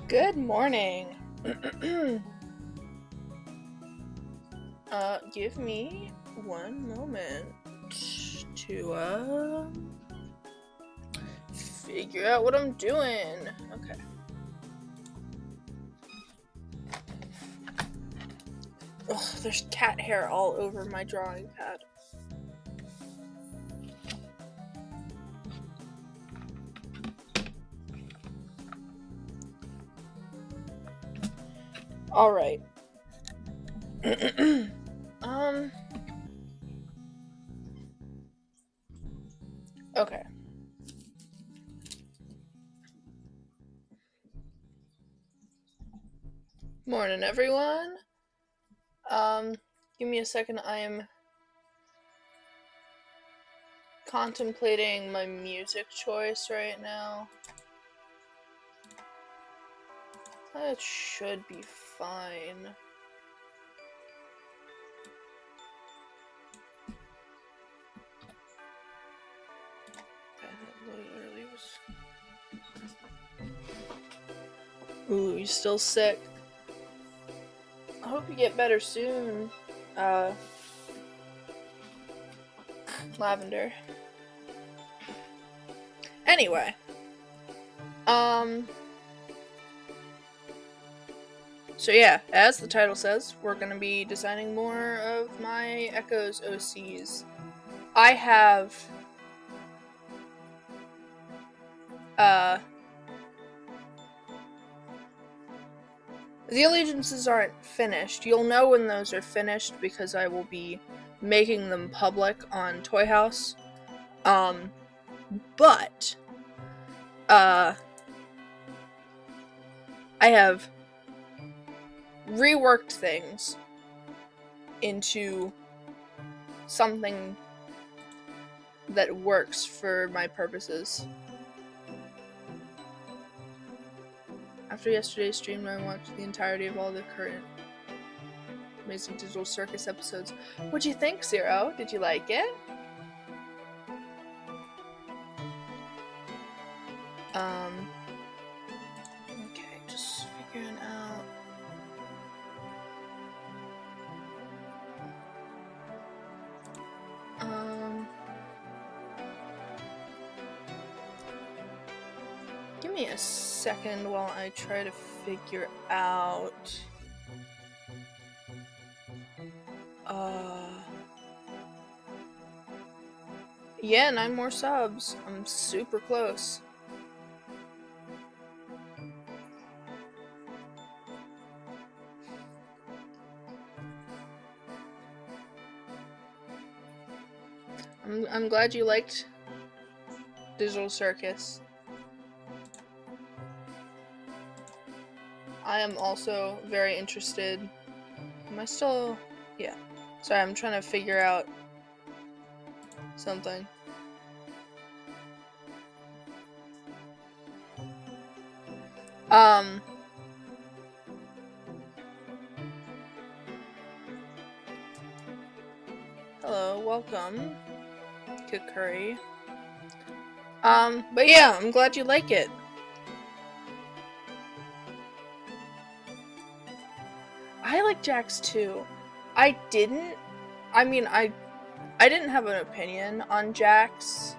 Good morning. Give me one moment to figure out what I'm doing. Okay. Ugh, there's cat hair all over my drawing pad. All right. Okay. Morning, everyone. Give me a second. I am contemplating my music choice right now. That should be fine. Ooh, you still sick? I hope you get better soon. Lavender. Anyway. So yeah, as the title says, we're gonna be designing more of my Echoes OCs. I have the allegiances aren't finished. You'll know when those are finished because I will be making them public on Toy House. But I have reworked things into something that works for my purposes. After yesterday's stream, I watched the entirety of all the current Amazing Digital Circus episodes. What'd you think, Zero? Did you like it? Okay, just figuring out. Give me a second while I try to figure out. Yeah, 9 more subs. I'm super close. I'm glad you liked Digital Circus. I am also very interested. Am I still? Yeah. Sorry, I'm trying to figure out something. Hello, welcome, Kukuri. But yeah, I'm glad you like it. I like Jax too. I didn't have an opinion on Jax.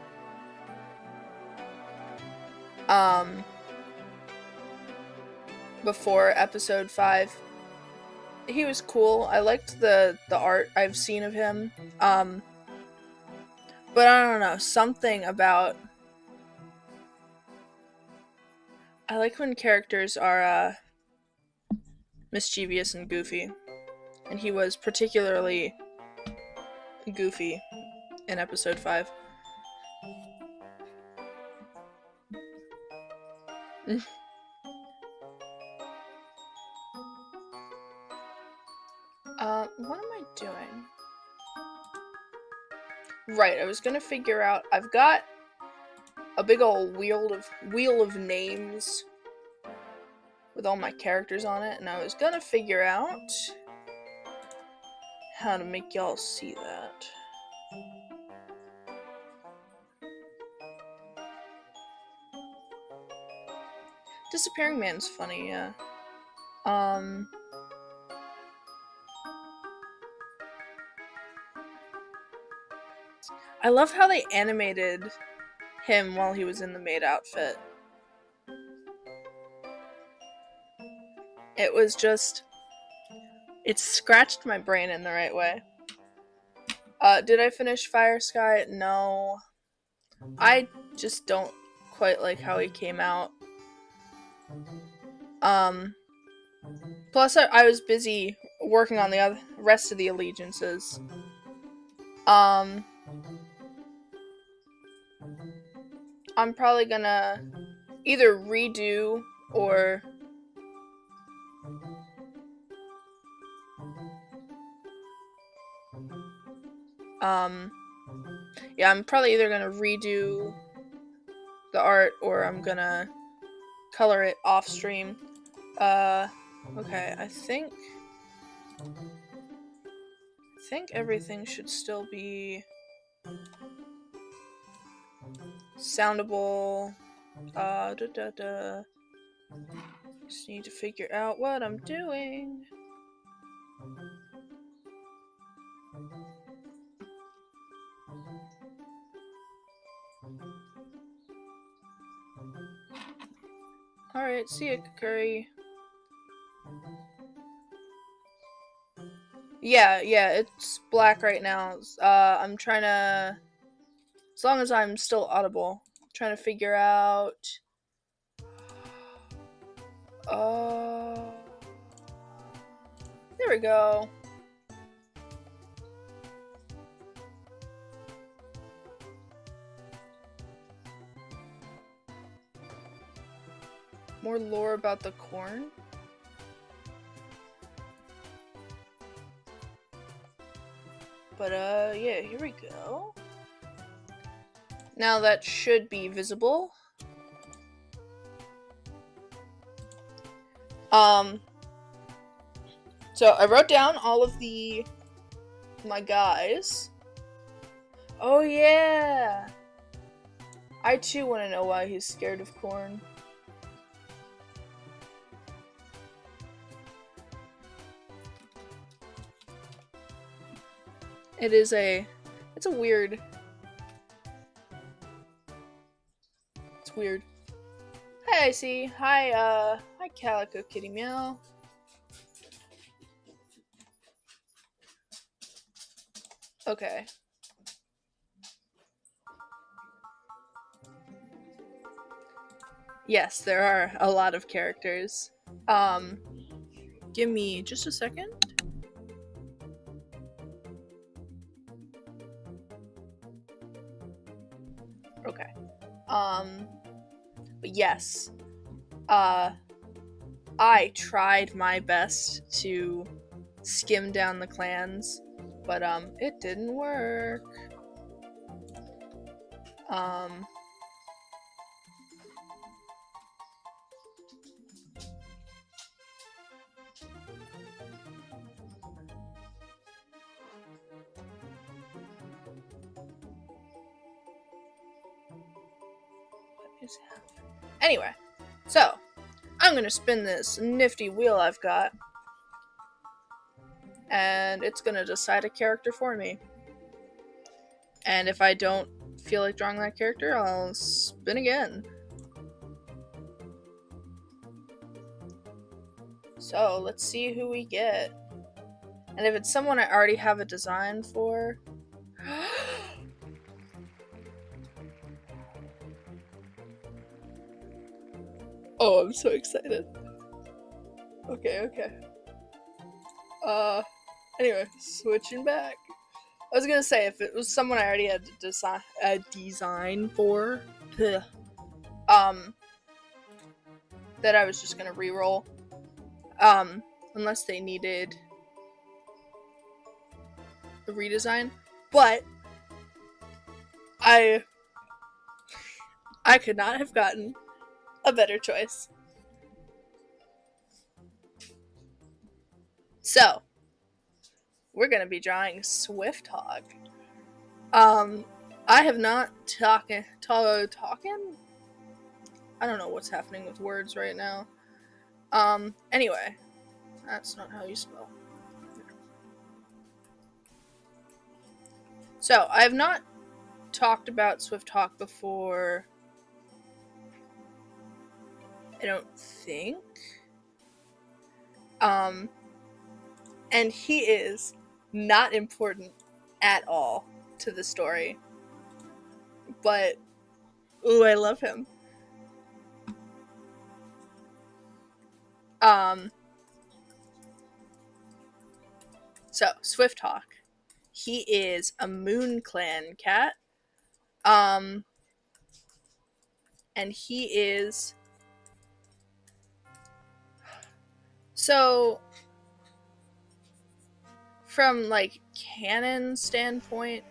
Before episode 5. He was cool. I liked the art I've seen of him. But I don't know, something about... I like when characters are mischievous and goofy. And he was particularly goofy in episode 5. What am I doing? Right, I was gonna figure out... I've got a big old wheel of names with all my characters on it, and I was gonna figure out how to make y'all see that. Disappearing Man's funny, yeah. I love how they animated him while he was in the maid outfit. It was just... It scratched my brain in the right way. Did I finish Fire Sky? No. I just don't quite like how he came out. Plus I was busy working on the rest of the allegiances. I'm probably gonna either redo or yeah, I'm probably either gonna redo the art or I'm gonna color it off stream. Okay, I think everything should still be soundable. Just need to figure out what I'm doing. Alright, see ya, Kakuri. Yeah, it's black right now. I'm trying to... As long as I'm still audible. I'm trying to figure out... There we go. More lore about the corn? But, yeah, here we go. Now that should be visible. So I wrote down all of my guys. Oh, yeah! I, too, want to know why he's scared of corn. It's a weird... It's weird. Hi, Icy. Hi, Calico Kitty Meow. Okay. Yes, there are a lot of characters. Give me just a second. Okay. But yes. I tried my best to skim down the clans, but, it didn't work. Anyway, so I'm gonna spin this nifty wheel I've got, and it's gonna decide a character for me. And if I don't feel like drawing that character, I'll spin again. So let's see who we get. And if it's someone I already have a design for... Oh, I'm so excited. Okay. Anyway, switching back. I was gonna say, if it was someone I already had a design for, that I was just gonna reroll. Unless they needed a redesign. But I could not have gotten a better choice. So, we're gonna be drawing Swift Hog. I have not talking. I don't know what's happening with words right now. Anyway, that's not how you spell. So, I have not talked about Swift Hawk before, I don't think. And he is not important at all to the story. But, ooh, I love him. So, Swift Hawk. He is a Moon Clan cat. And he is... So, from, like, canon standpoint,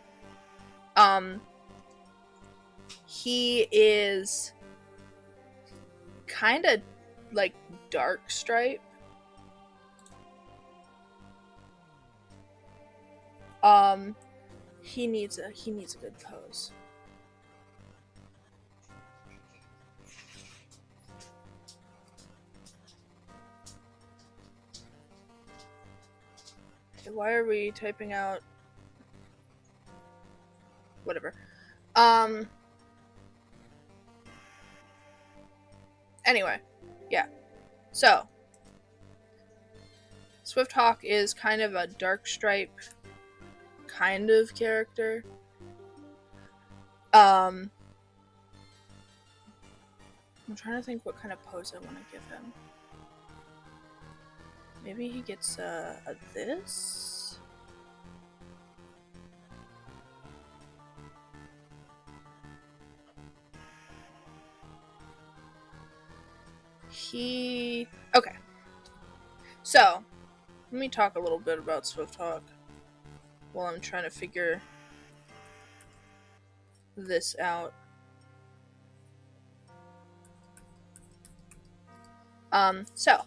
he is kind of like dark stripe. He needs a good pose. Okay, why are we typing out? Whatever. Anyway, yeah. So, Swift Hawk is kind of a dark stripe kind of character. I'm trying to think what kind of pose I want to give him. Maybe he gets a this? Okay. So, let me talk a little bit about Swift Hawk while I'm trying to figure this out. So,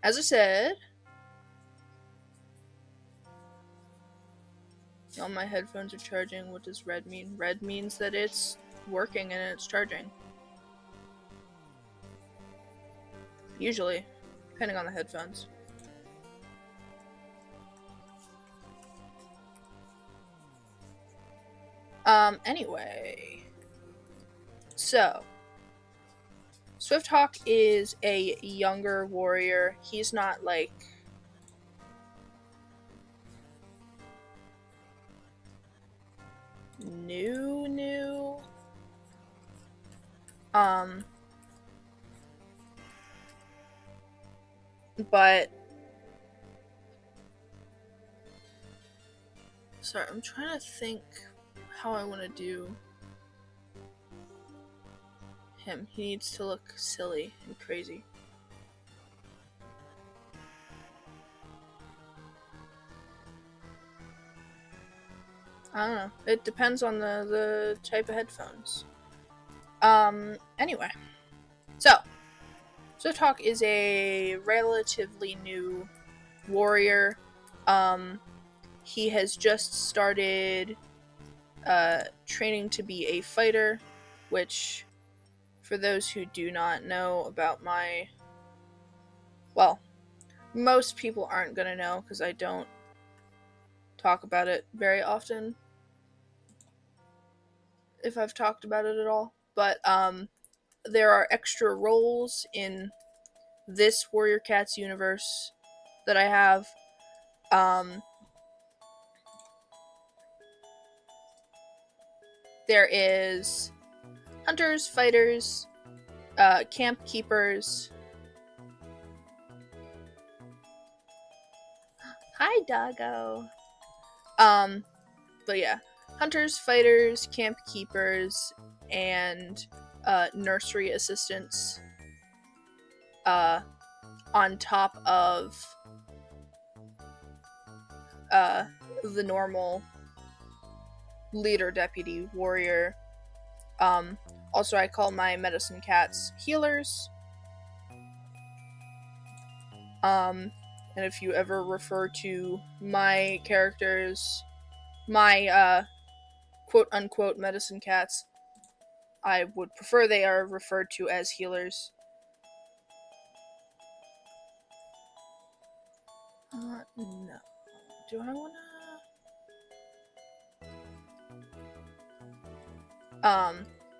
as I said, all my headphones are charging. What does red mean? Red means that it's working and it's charging. Usually, depending on the headphones. Anyway. So, Swift Hawk is a younger warrior. He's not like new. But sorry, I'm trying to think how I want to do him. He needs to look silly and crazy. I don't know. It depends on the type of headphones. Anyway. So, Swift Hawk is a relatively new warrior. He has just started training to be a fighter, which, for those who do not know about my... Well, most people aren't going to know because I don't talk about it very often, if I've talked about it at all. But there are extra roles in this Warrior Cats universe that I have. There is hunters, fighters, camp keepers. Hi, doggo. But yeah, hunters, fighters, camp keepers, and nursery assistants. On top of the normal leader, deputy, warrior. Also, I call my medicine cats healers. And if you ever refer to my characters, my quote-unquote medicine cats, I would prefer they are referred to as healers. No. Do I wanna...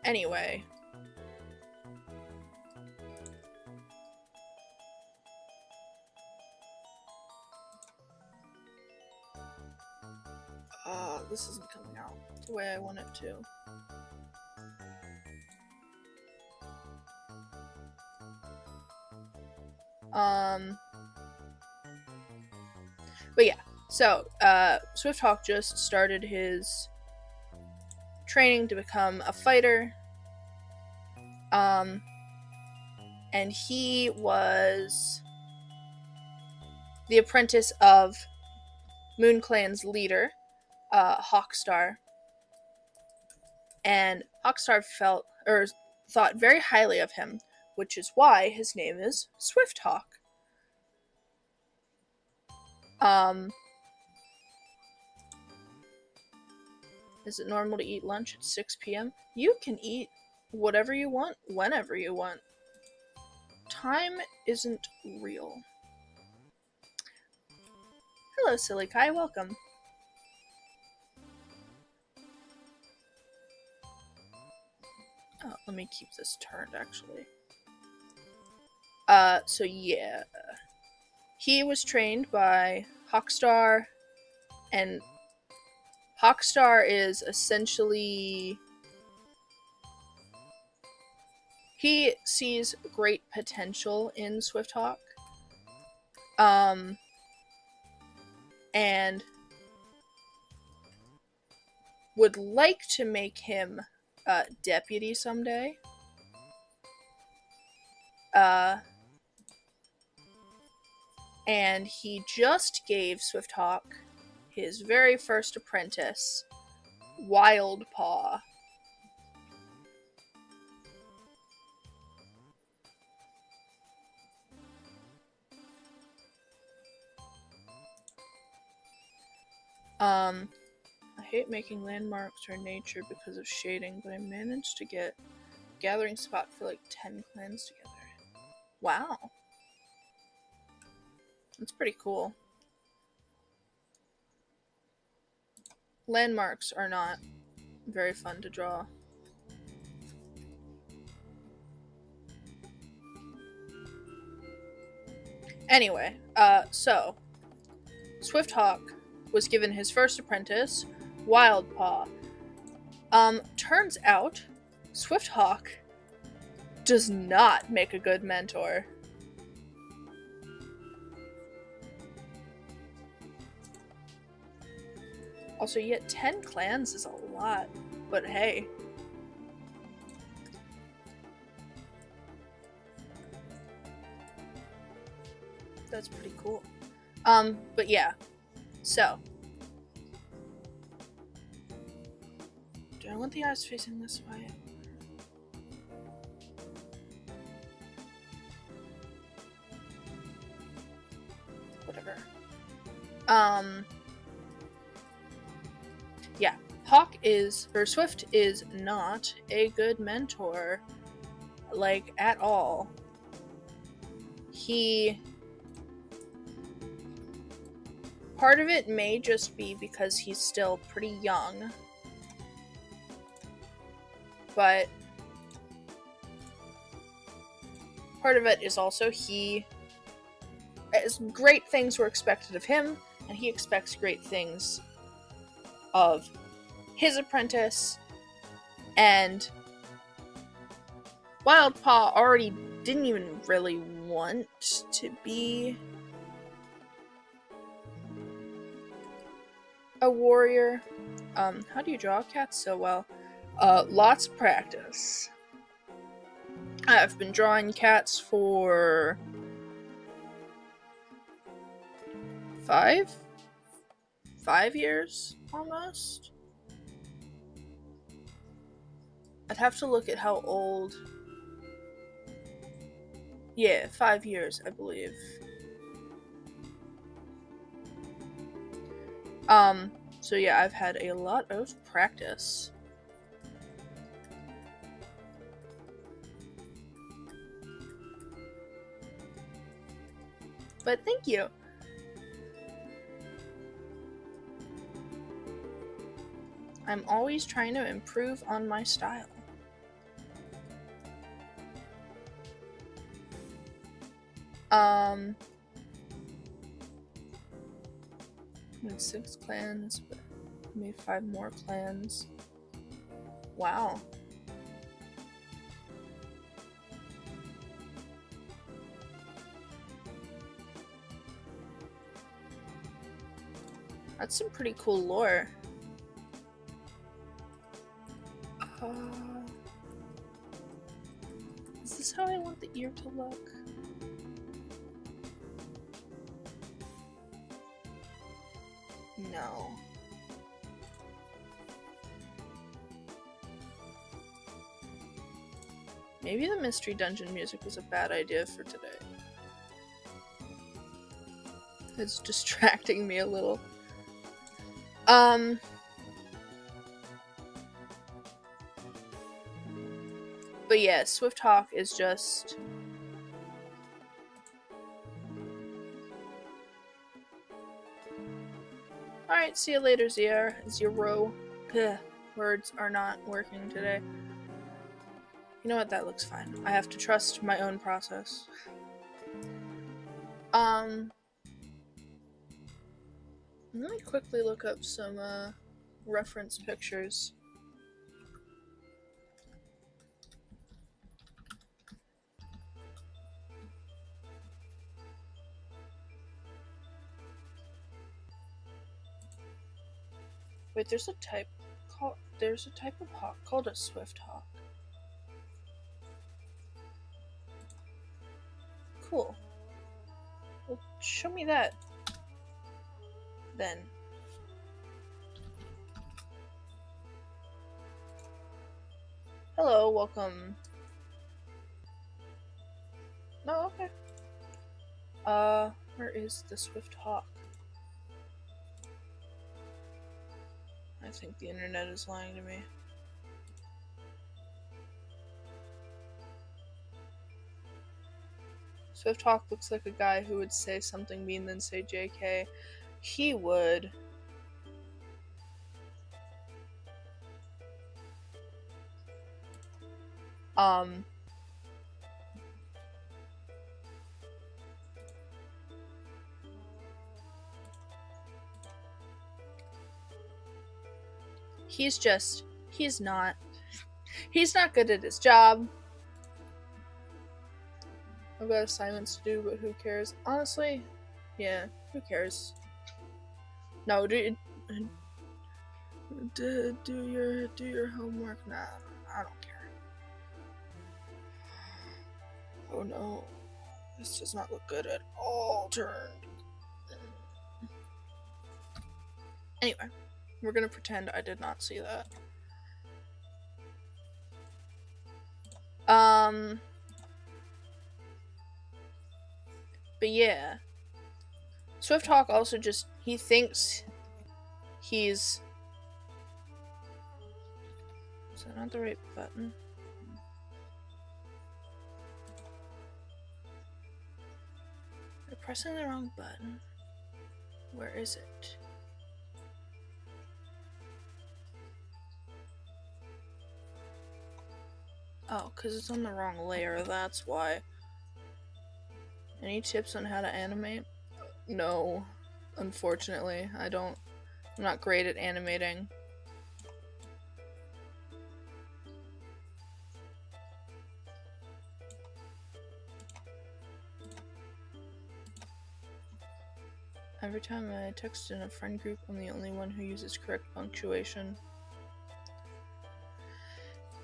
Anyway. This isn't coming out the way I want it to. But yeah, so, Swifthawk just started his training to become a fighter. And he was the apprentice of MoonClan's leader, Hawkstar. And Hawkstar thought very highly of him, which is why his name is Swifthawk. Is it normal to eat lunch at 6 p.m.? You can eat whatever you want, whenever you want. Time isn't real. Hello, Silly Kai, welcome. Oh, let me keep this turned, actually. So yeah. He was trained by Hawkstar, and Hawkstar is essentially... he sees great potential in Swifthawk. And would like to make him deputy someday. And he just gave Swifthawk his very first apprentice, Wildpaw. I hate making landmarks or nature because of shading, but I managed to get a gathering spot for like 10 clans together. Wow. That's pretty cool. Landmarks are not very fun to draw. Anyway, so Swifthawk was given his first apprentice, Wildpaw. Turns out Swifthawk does not make a good mentor. Also, yet 10 clans is a lot, but hey. That's pretty cool. But yeah. So. Do I want the eyes facing this way? Whatever. Yeah. Swift is not a good mentor. Like, at all. Part of it may just be because he's still pretty young. But part of it is also great things were expected of him, and he expects great things of his apprentice, and Wildpaw already didn't even really want to be a warrior. How do you draw cats so well? Lots of practice. I've been drawing cats for 5 years, almost. I'd have to look at how old. Yeah, 5 years, I believe. So yeah, I've had a lot of practice. but thank you. I'm always trying to improve on my style. Made 6 clans, but made 5 more clans. Wow. That's some pretty cool lore. Is this how I want the ear to look? No. Maybe the mystery dungeon music was a bad idea for today. It's distracting me a little. But yeah, Swift Hawk is just... Alright, see you later, Zero. Ugh, words are not working today. You know what, that looks fine. I have to trust my own process. Let me quickly look up some, reference pictures. Wait, there's a type of hawk called a Swift Hawk. Cool. Well, show me that. Then. Hello, welcome. No, okay. Where is the Swift Hawk? I think the internet is lying to me. Swift Hawk looks like a guy who would say something mean then say JK. He would. He's not good at his job. I've got assignments to do, but who cares? Honestly, yeah, who cares? No, do your homework. Nah, I don't care. Oh no, this does not look good at all. Turned. Anyway, we're gonna pretend I did not see that. But yeah, Swift Hawk also just, he thinks he's... Is that not the right button? I'm pressing the wrong button. Where is it? Oh, because it's on the wrong layer, that's why. Any tips on how to animate? No, unfortunately. I'm not great at animating. Every time I text in a friend group, I'm the only one who uses correct punctuation.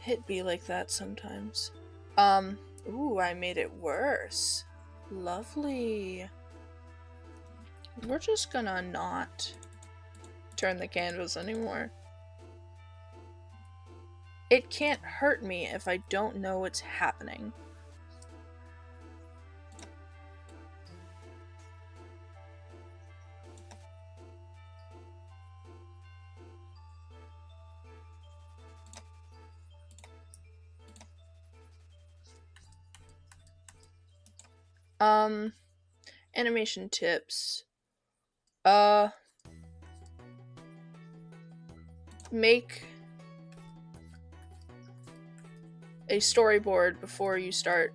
It be like that sometimes. Ooh, I made it worse. Lovely. We're just gonna not turn the canvas anymore. It can't hurt me if I don't know what's happening. Animation tips. Make a storyboard before you start.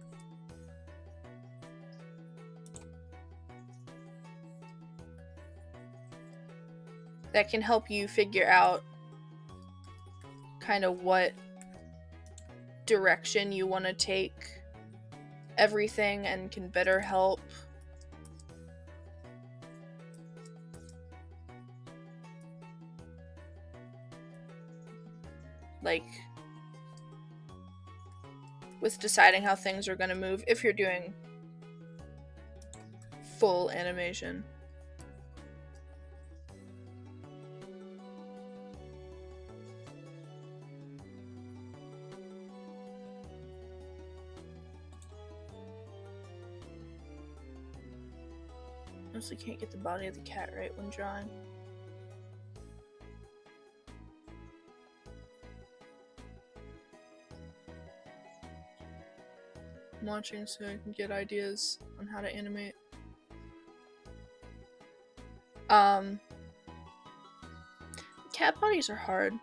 That can help you figure out kind of what direction you want to take everything and can better help like with deciding how things are going to move if you're doing full animation. Mostly can't get the body of the cat right when drawing. I'm watching so I can get ideas on how to animate. Cat bodies are hard.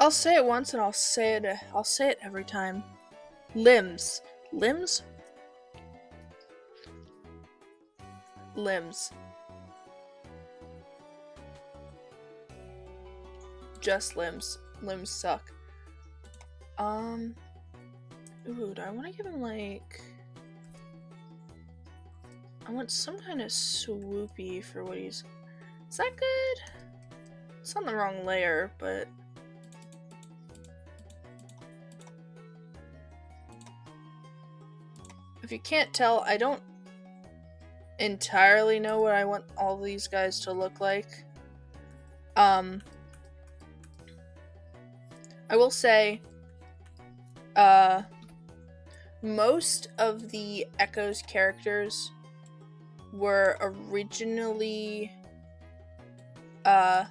I'll say it once and I'll say it every time. Limbs. Limbs? Limbs. Just limbs. Limbs suck. Ooh, do I want to give him like... I want some kind of swoopy for what he's... Is that good? It's on the wrong layer, but... If you can't tell, I don't entirely know what I want all these guys to look like. I will say, most of the Echo's characters were originally, I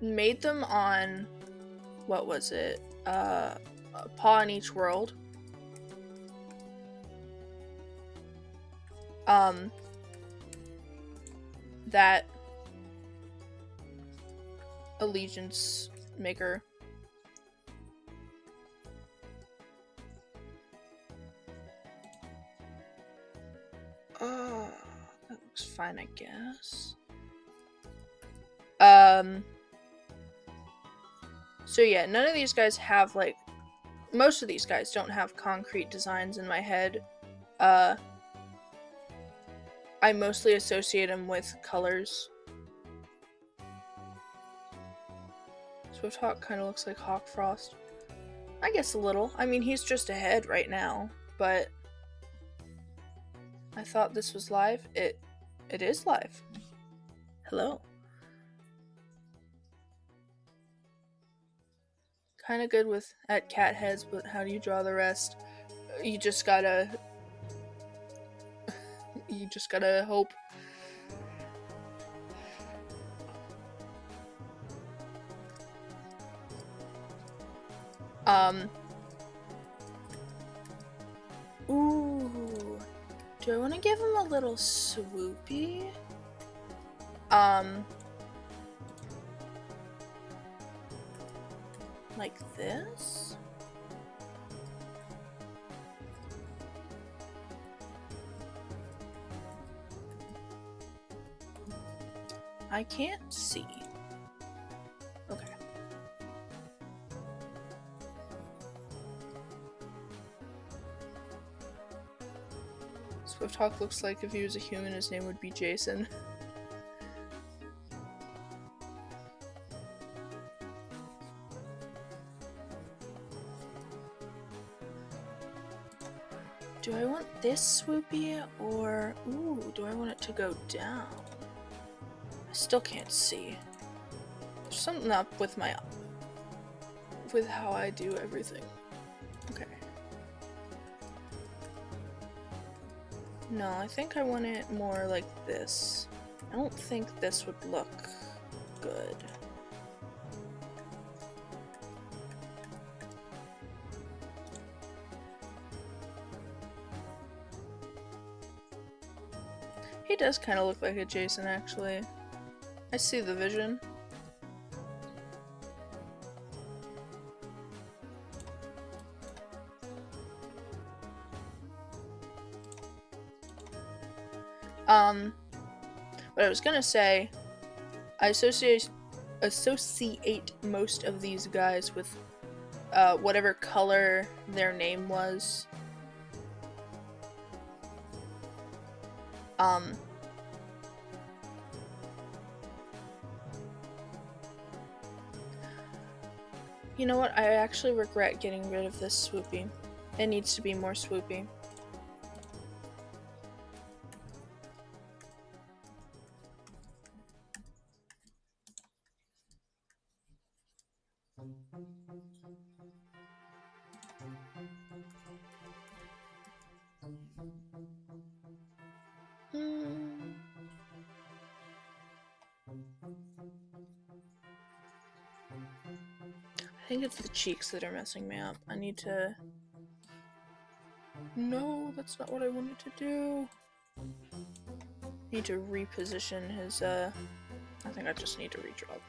made them on, what was it, a Paw in Each World. That allegiance maker. That looks fine, I guess. So yeah, none of these guys have, like, most of these guys don't have concrete designs in my head. I mostly associate them with colors. Swifthawk kind of looks like Hawk Frost. I guess a little. I mean, he's just ahead right now, but I thought this was live. It is live. Hello. Kind of good at cat heads, but how do you draw the rest? You just gotta hope. Ooh. Do I want to give him a little swoopy? Like this? I can't see. Okay. Swifthawk looks like if he was a human, his name would be Jason. Do I want this swoopy or... Ooh, do I want it to go down? I still can't see. There's something up with how I do everything. Okay. No, I think I want it more like this. I don't think this would look good. He does kind of look like a Jason, actually. I see the vision. What I was gonna say, I associate most of these guys with whatever color their name was. You know what? I actually regret getting rid of this swoopy. It needs to be more swoopy. I think it's the cheeks that are messing me up. I need to... No, that's not what I wanted to do. I need to reposition his, I think I just need to redraw them.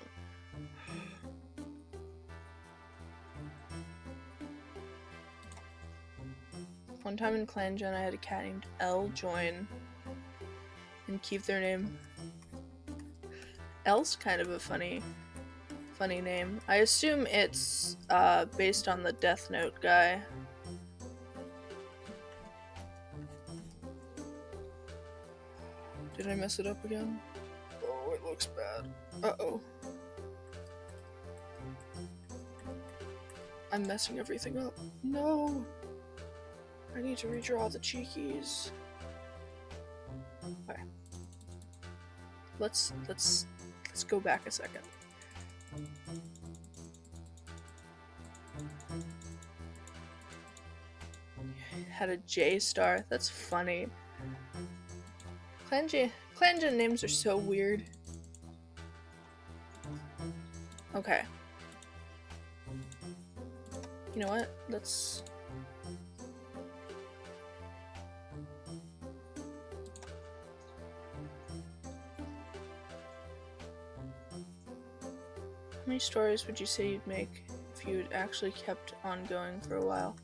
One time in Clan Gen, I had a cat named Elle join and keep their name. Elle's kind of a funny name. I assume it's based on the Death Note guy. Did I mess it up again? Oh, it looks bad. Uh-oh. I'm messing everything up. No! I need to redraw the cheekies. Okay. Let's go back a second. Had a J star. That's funny. Clan Gen names are so weird. Okay. You know what? Let's... How many stories would you say you'd make if you'd actually kept on going for a while?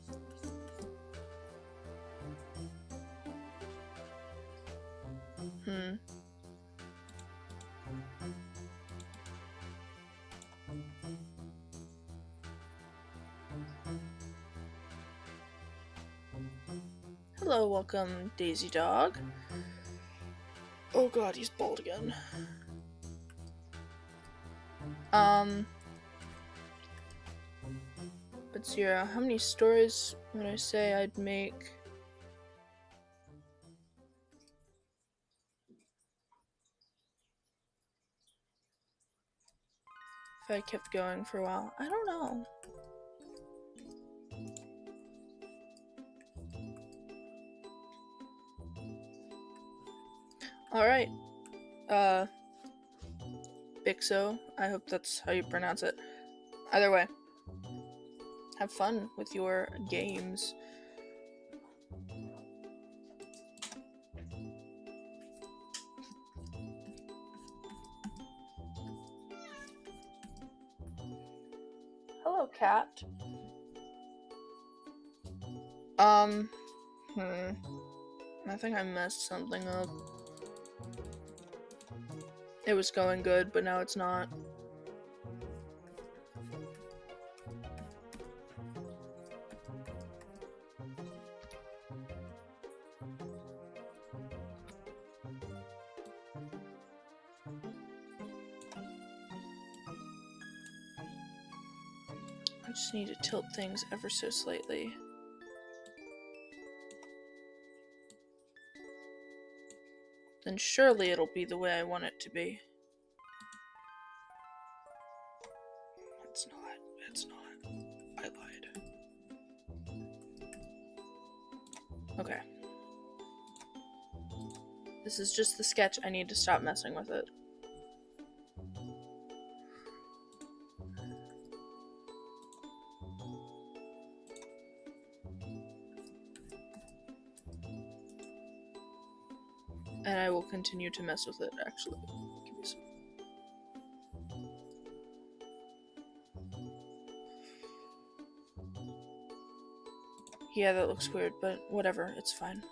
Hello, welcome, Daisy Dog. Oh god, he's bald again. But Zero, how many stories would I say I'd make? If I kept going for a while. I don't know. Alright. Bixo. I hope that's how you pronounce it. Either way. Have fun with your games. Hello, cat. I think I messed something up. It was going good, but now it's not. I just need to tilt things ever so slightly. Then surely it'll be the way I want it to be. It's not. I lied. Okay. This is just the sketch. I need to stop messing with it. And I will continue to mess with it, actually. Give me some. Yeah, that looks weird, but whatever, it's fine.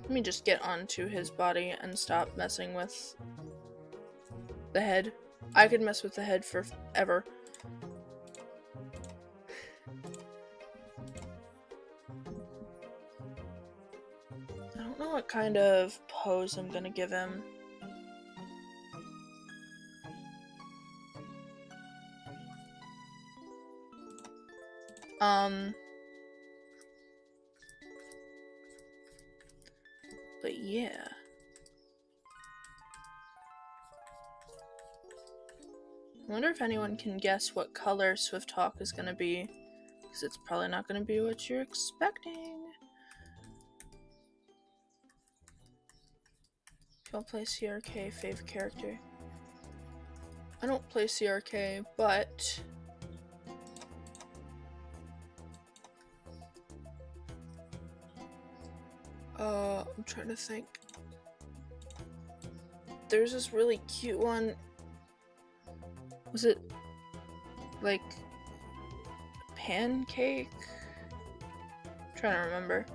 Let me just get onto his body and stop messing with the head. I could mess with the head forever. I don't know what kind of pose I'm gonna give him. But yeah. I wonder if anyone can guess what color Swifthawk is gonna be, because it's probably not gonna be what you're expecting. Don't play CRK, favorite character. I don't play CRK, but I'm trying to think. There's this really cute one. Was it like pancake? I'm trying to remember.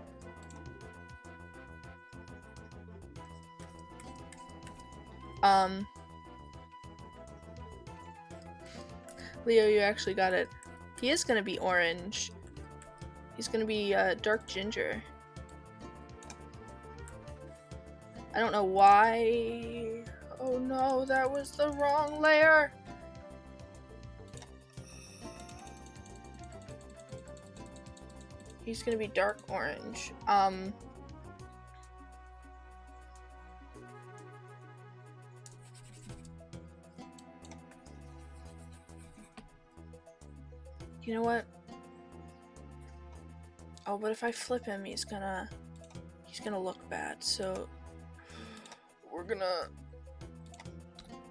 Leo, you actually got it. He is gonna be orange. He's gonna be dark ginger. I don't know why. Oh no, that was the wrong layer. He's gonna be dark orange. You know what? Oh, but if I flip him, he's gonna look bad. So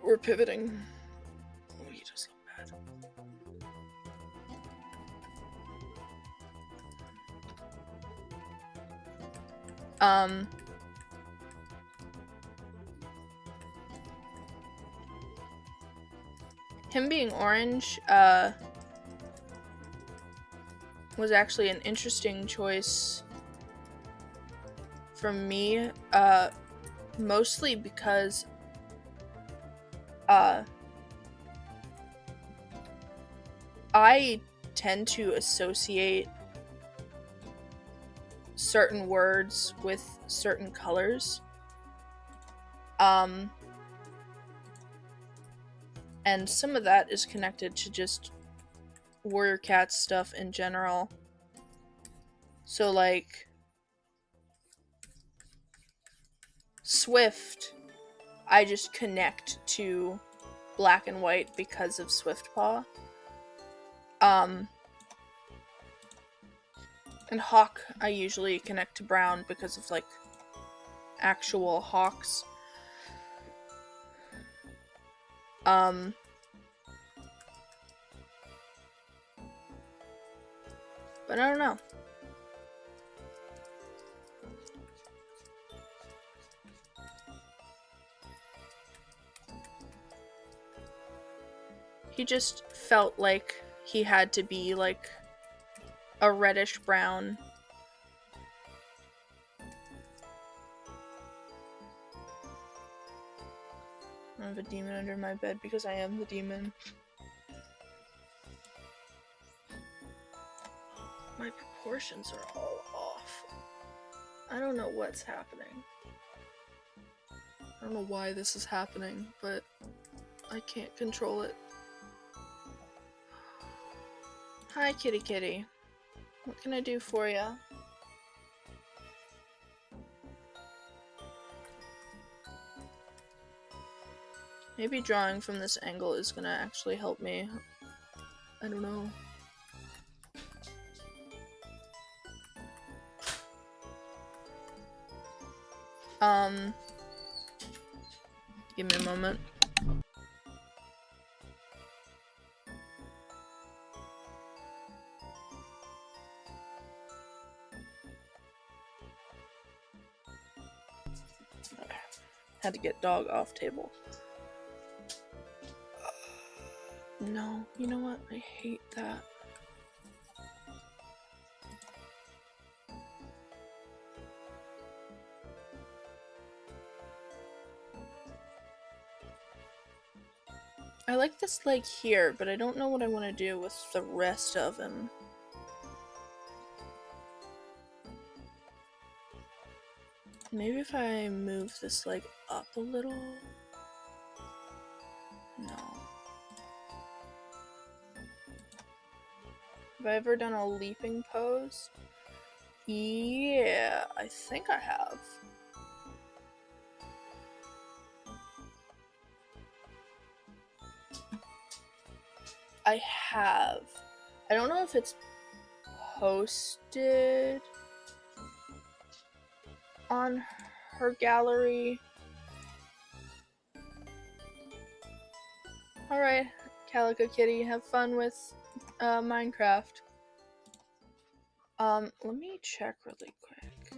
we're pivoting. Oh, he does look bad. Him being orange, was actually an interesting choice from me, mostly because I tend to associate certain words with certain colors, and some of that is connected to just Warrior Cat stuff in general. So like Swift, I just connect to black and white because of Swiftpaw. And Hawk, I usually connect to brown because of like actual hawks. But I don't know. He just felt like he had to be like a reddish brown. I have a demon under my bed because I am the demon. My proportions are all off. I don't know what's happening. I don't know why this is happening, but I can't control it. Hi, kitty kitty. What can I do for ya? Maybe drawing from this angle is gonna actually help me. I don't know. Give me a moment. Had to get dog off table. No, you know what? I hate that. I like this leg here, but I don't know what I want to do with the rest of him. Maybe if I move this leg up a little? No. Have I ever done a leaping pose? Yeah, I think I have. I have. I don't know if it's posted on her gallery. Alright, Calico Kitty, have fun with Minecraft. Let me check really quick.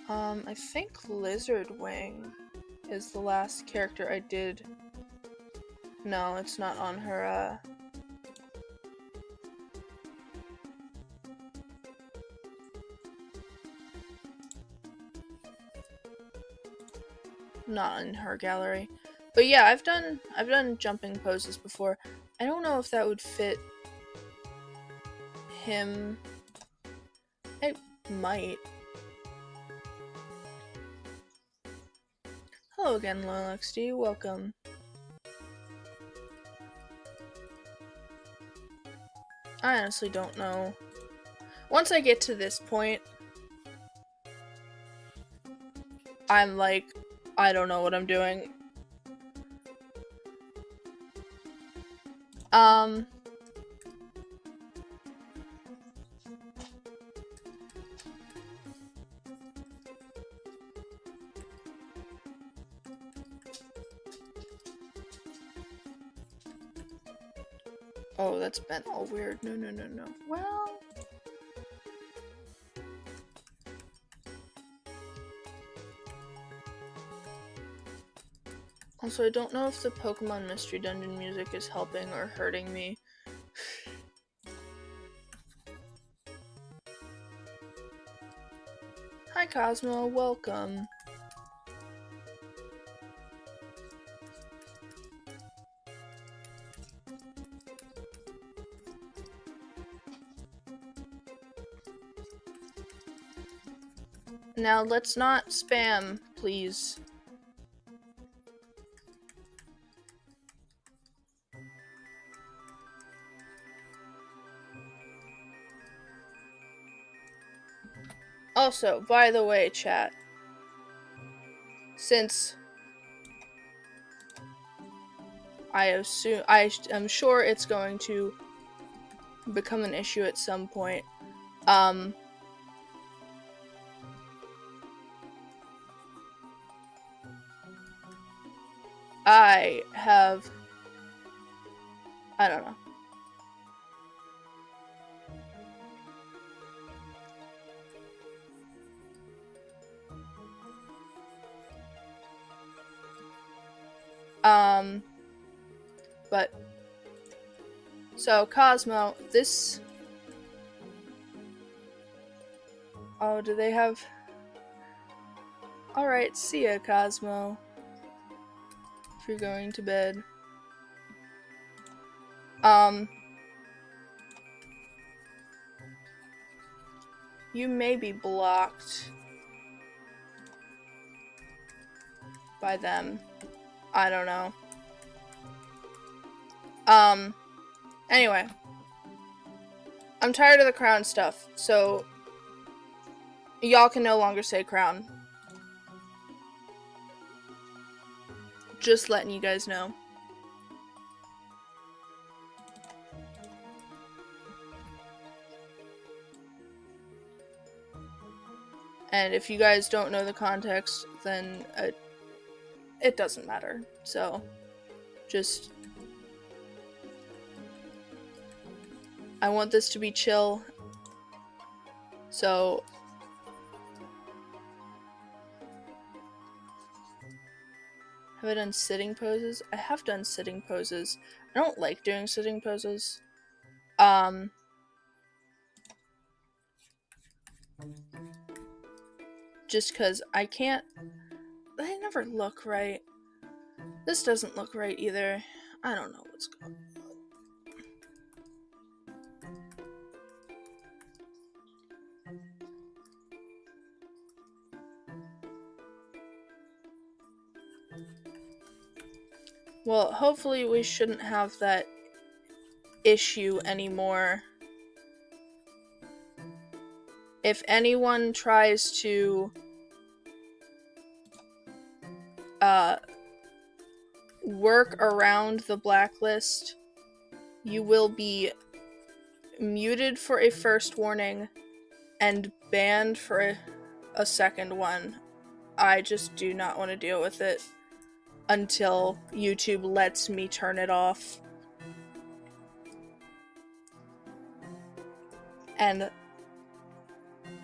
I think Lizard Wing is the last character I did. No, it's not on her, not in her gallery. But yeah, I've done jumping poses before. I don't know if that would fit him. It might. Hello again, LoyalXD. Welcome. I honestly don't know. Once I get to this point, I'm like, I don't know what I'm doing. Oh, that's been all weird. No. Well... Also, I don't know if the Pokemon Mystery Dungeon music is helping or hurting me. Hi Cosmo, welcome. Now let's not spam, please. Also, by the way, chat, since I'm sure it's going to become an issue at some point, I don't know. But, so, Cosmo, this... Oh, do they have... Alright, see ya, Cosmo. If you're going to bed. You may be blocked by them. I don't know. Anyway. I'm tired of the crown stuff, so y'all can no longer say crown. Just letting you guys know. And if you guys don't know the context, then it doesn't matter. So, just... I want this to be chill. So have I done sitting poses? I have done sitting poses. I don't like doing sitting poses. Just because I can't. They never look right. This doesn't look right either. I don't know what's going on. Well, hopefully we shouldn't have that issue anymore. If anyone tries to work around the blacklist, you will be muted for a first warning and banned for a second one. I just do not want to deal with it until YouTube lets me turn it off. And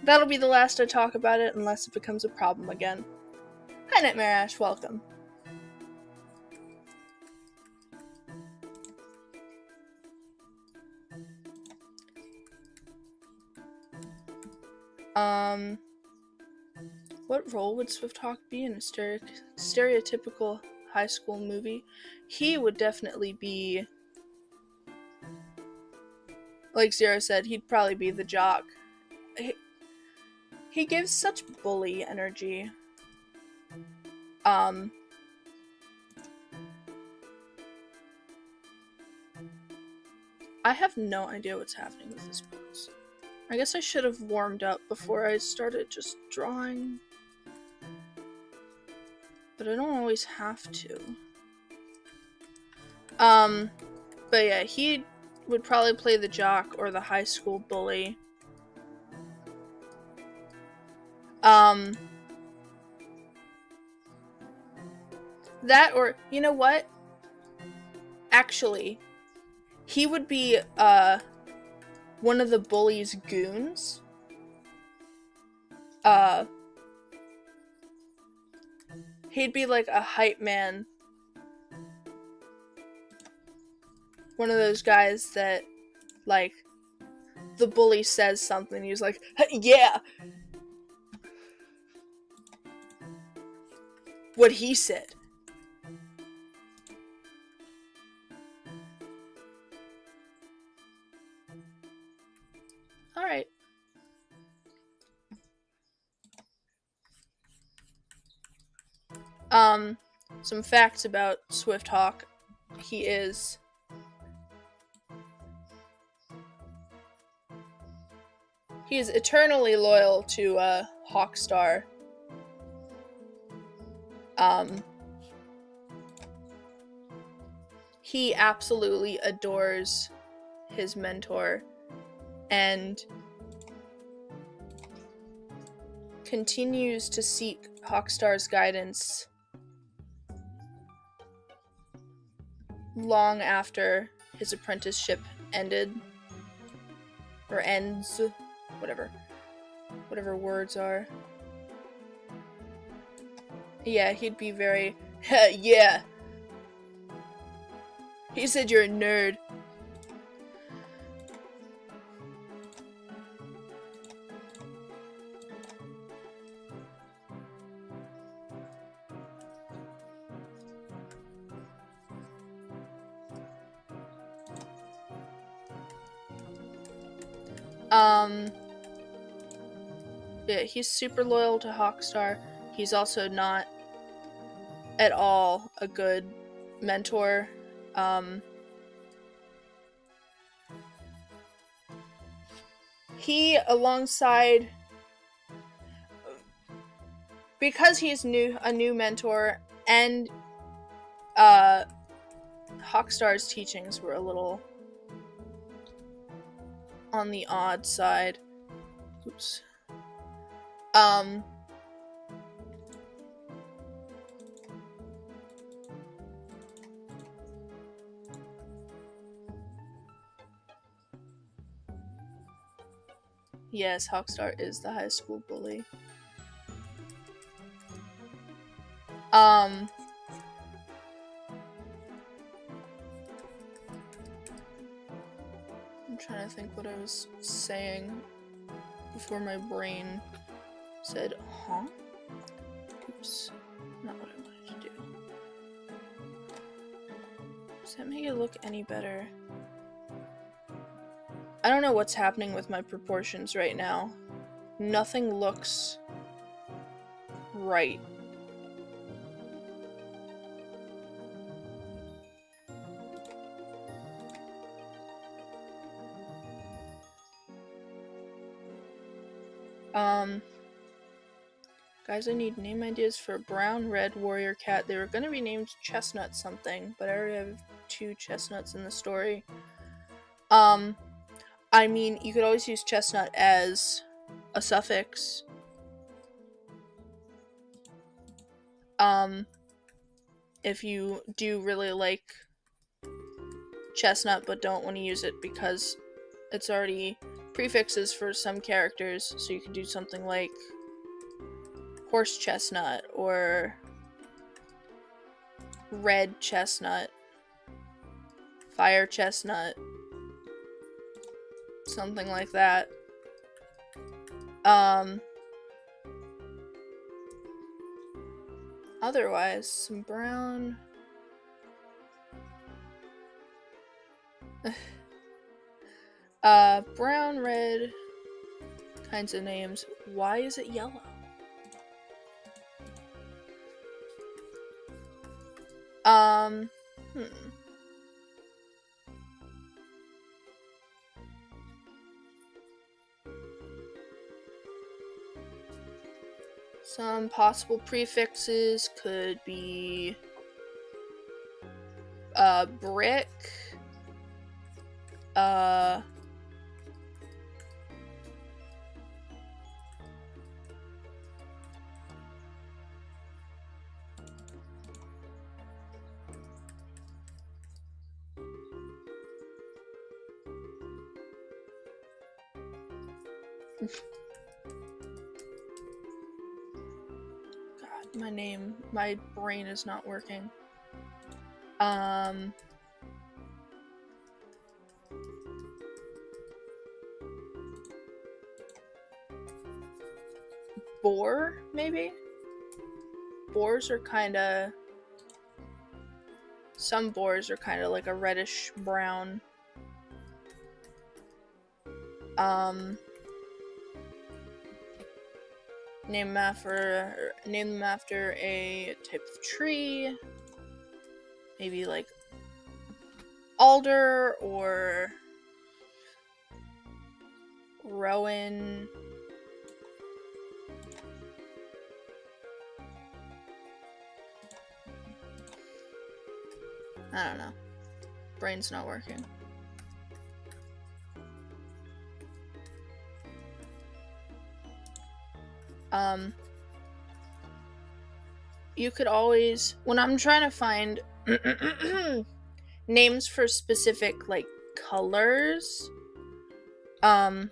that'll be the last I talk about it unless it becomes a problem again. Hi Nightmare Ash, welcome. What role would Swifthawk be in a stereotypical high school movie? He would definitely be, like Zero said, he'd probably be the jock. He gives such bully energy. I have no idea what's happening with this pose. I guess I should have warmed up before I started just drawing. But I don't always have to. But yeah, he would probably play the jock or the high school bully. That or, you know what? Actually, he would be, one of the bully's goons. He'd be like a hype man. One of those guys that, like, the bully says something, he's like, yeah! What he said. Alright. Some facts about Swifthawk. He is eternally loyal to Hawkstar. He absolutely adores his mentor and continues to seek Hawkstar's guidance long after his apprenticeship ended. Or ends. Whatever words are. Yeah, he'd be very, yeah. He said you're a nerd. Yeah, he's super loyal to Hawkstar. He's also not at all a good mentor. He, alongside, because he's a new mentor, and Hawkstar's teachings were a little on the odd side. Oops. Yes, Hawkstar is the high school bully. I'm trying to think what I was saying before my brain said, huh? Oops, not what I wanted to do. Does that make it look any better? I don't know what's happening with my proportions right now. Nothing looks right. Guys, I need name ideas for brown, red, warrior, cat. They were gonna be named Chestnut something, but I already have 2 chestnuts in the story. I mean, you could always use chestnut as a suffix. If you do really like chestnut but don't want to use it because it's already prefixes for some characters, so you could do something like horse chestnut or red chestnut, fire chestnut, something like that. Otherwise, some brown. Brown, red kinds of names. Why is it yellow? Some possible prefixes could be brick, my brain is not working. Boar, maybe? Boars are kinda... Some boars are kinda like a reddish brown. Name them after a type of tree. Maybe like alder or rowan. I don't know. Brain's not working. You could always, when I'm trying to find names for specific like colors of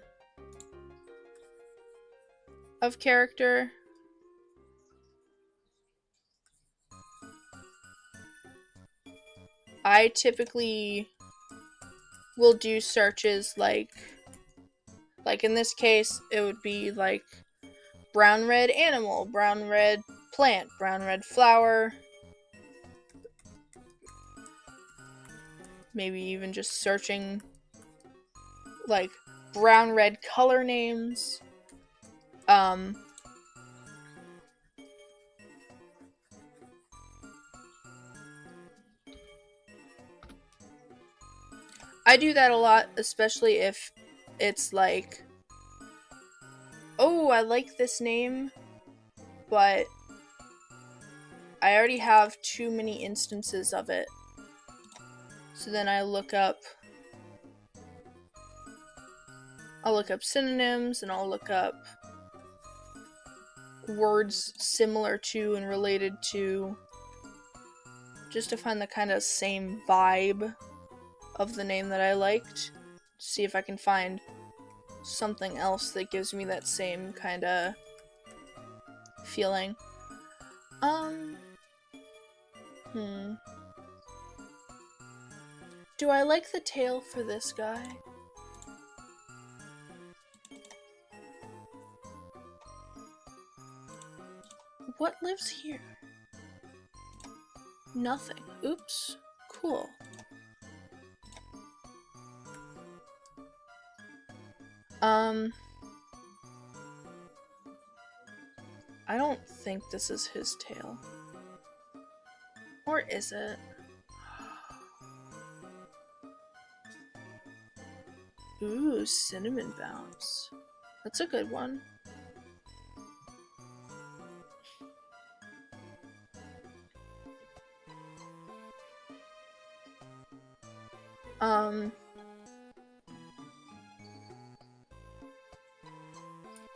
character, I typically will do searches like in this case it would be like brown red animal, brown red plant, brown red flower, maybe even just searching like brown red color names. I do that a lot, especially if it's like, oh, I like this name, but I already have too many instances of it. So then I look up synonyms, and I'll look up words similar to and related to, just to find the kind of same vibe of the name that I liked. See if I can find something else that gives me that same kind of feeling. Do I like the tail for this guy? What lives here? Nothing. Oops. Cool. I don't think this is his tail. Or is it? Ooh, cinnamon bounce. That's a good one.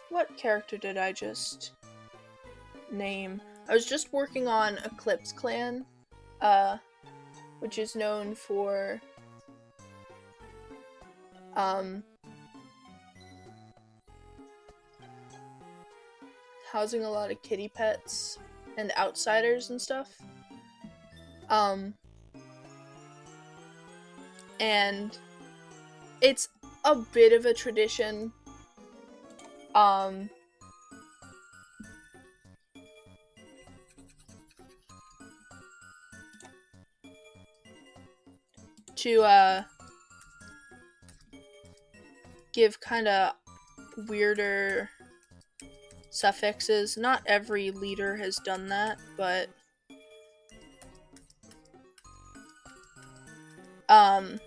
What character did I just name? I was just working on Eclipse Clan, which is known for housing a lot of kitty pets and outsiders and stuff. And it's a bit of a tradition. To give kind of weirder suffixes. Not every leader has done that, but I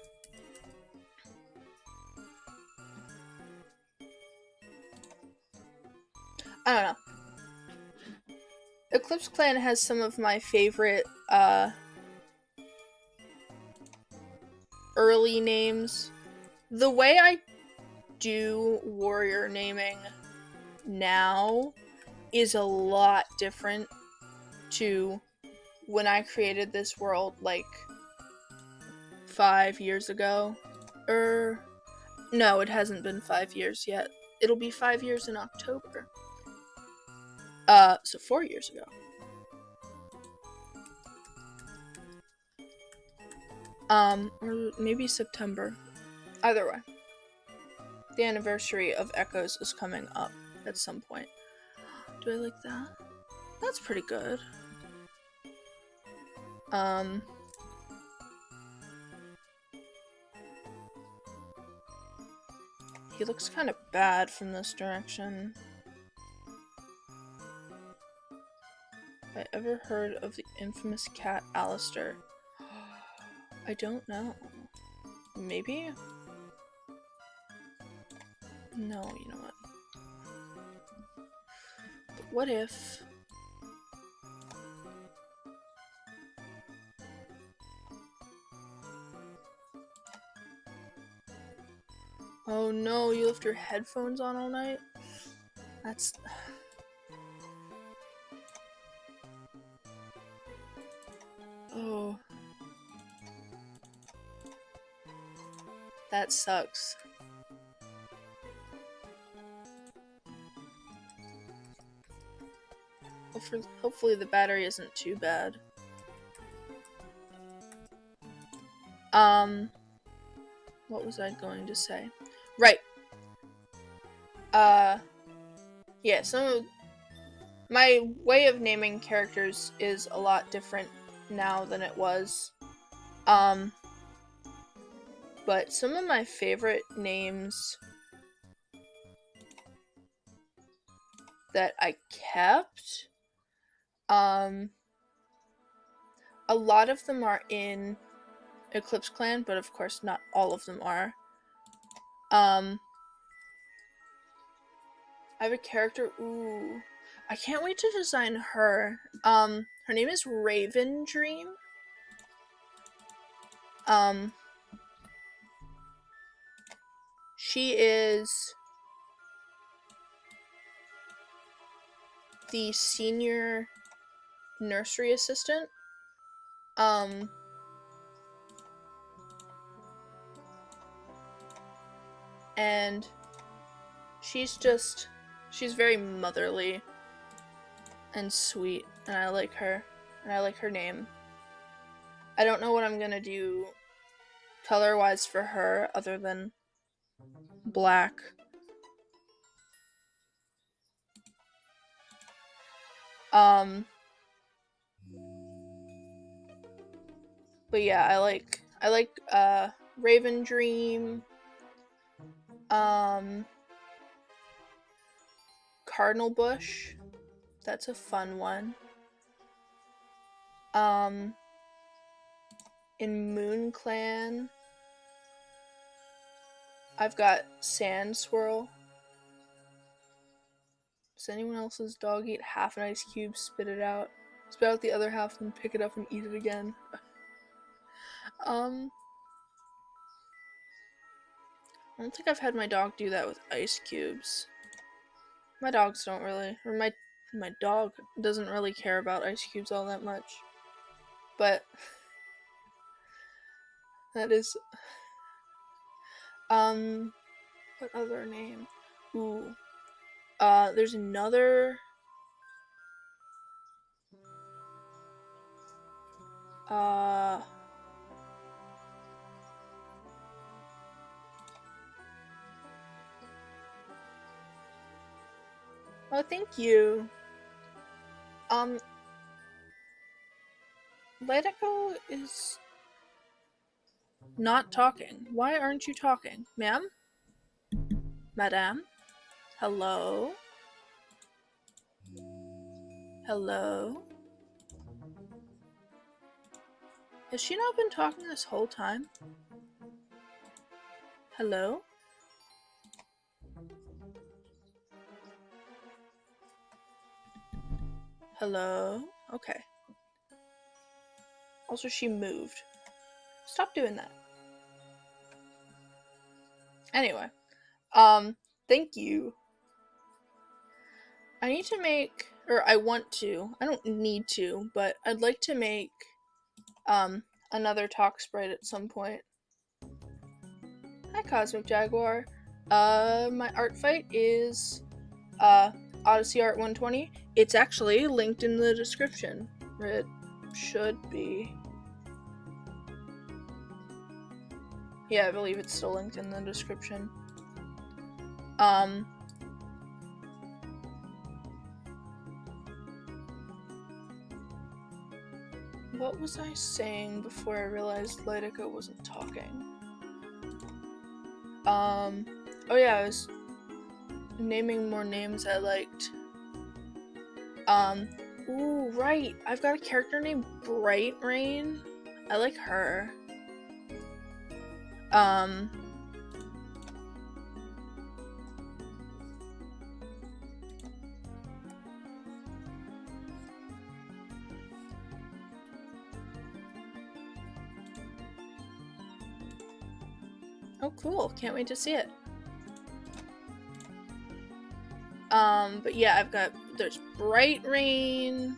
don't know. Eclipse Clan has some of my favorite early names. The way I do warrior naming now is a lot different to when I created this world like 5 years ago. No, it hasn't been 5 years yet. It'll be 5 years in October. So 4 years ago. Or maybe September. Either way. The anniversary of Echoes is coming up at some point. Do I like that? That's pretty good. He looks kind of bad from this direction. Have I ever heard of the infamous cat Alistair? I don't know. Maybe? No, you know what? But what if... Oh no, you left your headphones on all night? That's... Oh. That sucks. Hopefully the battery isn't too bad. What was I going to say? Right. Yeah, my way of naming characters is a lot different now than it was. But some of my favorite names that I kept, a lot of them are in Eclipse Clan, but of course not all of them are. I have a character, ooh, I can't wait to design her. Her name is Raven Dream. She is the senior nursery assistant. And she's very motherly and sweet, and I like her, and I like her name. I don't know what I'm gonna do color-wise for her other than black. But yeah, I like Raven Dream, Cardinal Bush. That's a fun one. In Moon Clan, I've got Sand Swirl. Does anyone else's dog eat half an ice cube, spit it out, spit out the other half, then pick it up and eat it again? I don't think I've had my dog do that with ice cubes. My dogs don't really, or my dog doesn't really care about ice cubes all that much. But that is, what other name? Ooh, there's another, oh, thank you. Lidico is not talking. Why aren't you talking? Ma'am? Madame? Hello? Hello? Has she not been talking this whole time? Hello? Hello? Okay. Also, she moved. Stop doing that. Anyway. Thank you. I need to make, or I want to, I don't need to, but I'd like to make, another talk sprite at some point. Hi, Cosmic Jaguar. My art fight is, Odyssey Art 120. It's actually linked in the description. It should be. Yeah, I believe it's still linked in the description. What was I saying before I realized Lidica wasn't talking? Oh yeah, I was naming more names I liked. Ooh, right. I've got a character named Bright Rain. I like her. Oh, cool. Can't wait to see it. But yeah, there's Bright Rain.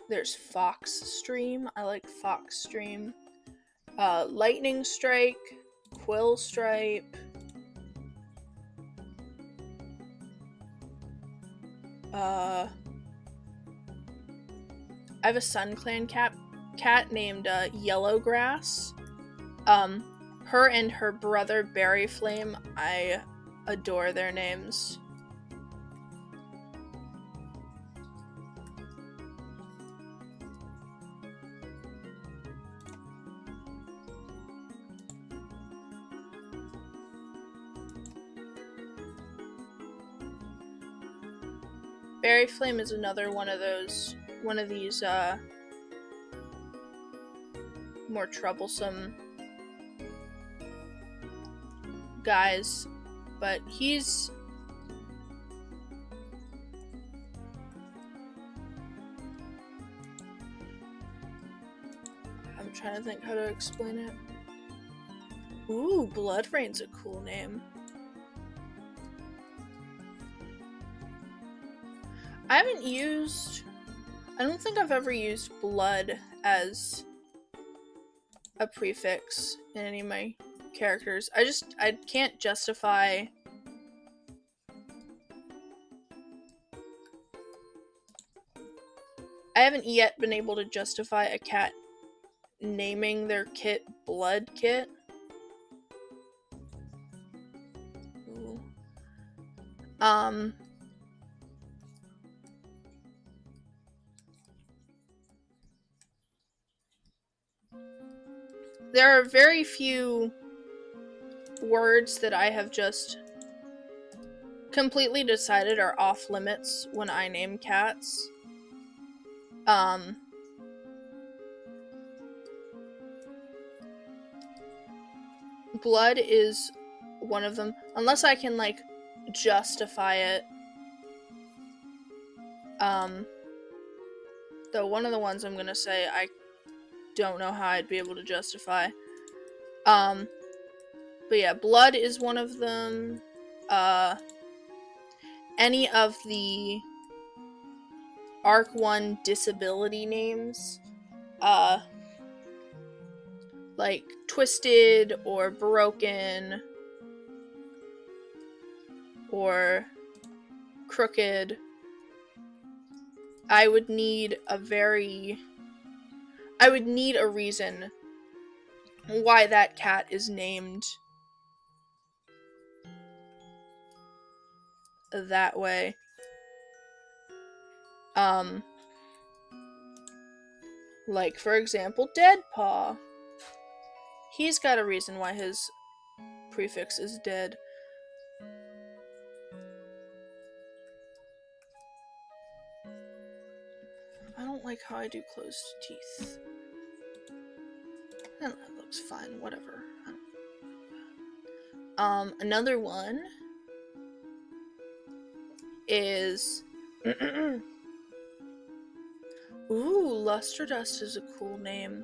There's Fox Stream. I like Fox Stream. Lightning Strike, Quill Stripe. I have a Sun Clan cat named Yellowgrass. Her and her brother Berry Flame, I adore their names. Berry Flame is another one of these more troublesome guys, but I'm trying to think how to explain it. Ooh, Blood Rain's a cool name. I don't think I've ever used blood as a prefix in any of my characters. I can't justify I haven't yet been able to justify a cat naming their kit Blood Kit. Ooh. There are very few words that I have just completely decided are off limits when I name cats. Blood is one of them, unless I can like justify it. Though one of the ones I'm gonna say I don't know how I'd be able to justify. But yeah, blood is one of them. Any of the Arc 1 disability names, like Twisted or Broken or Crooked, I would need a reason why that cat is named that way. Like, for example, Deadpaw. He's got a reason why his prefix is dead. I don't like how I do closed teeth. That looks fine, whatever. Another one is ooh, Luster Dust is a cool name.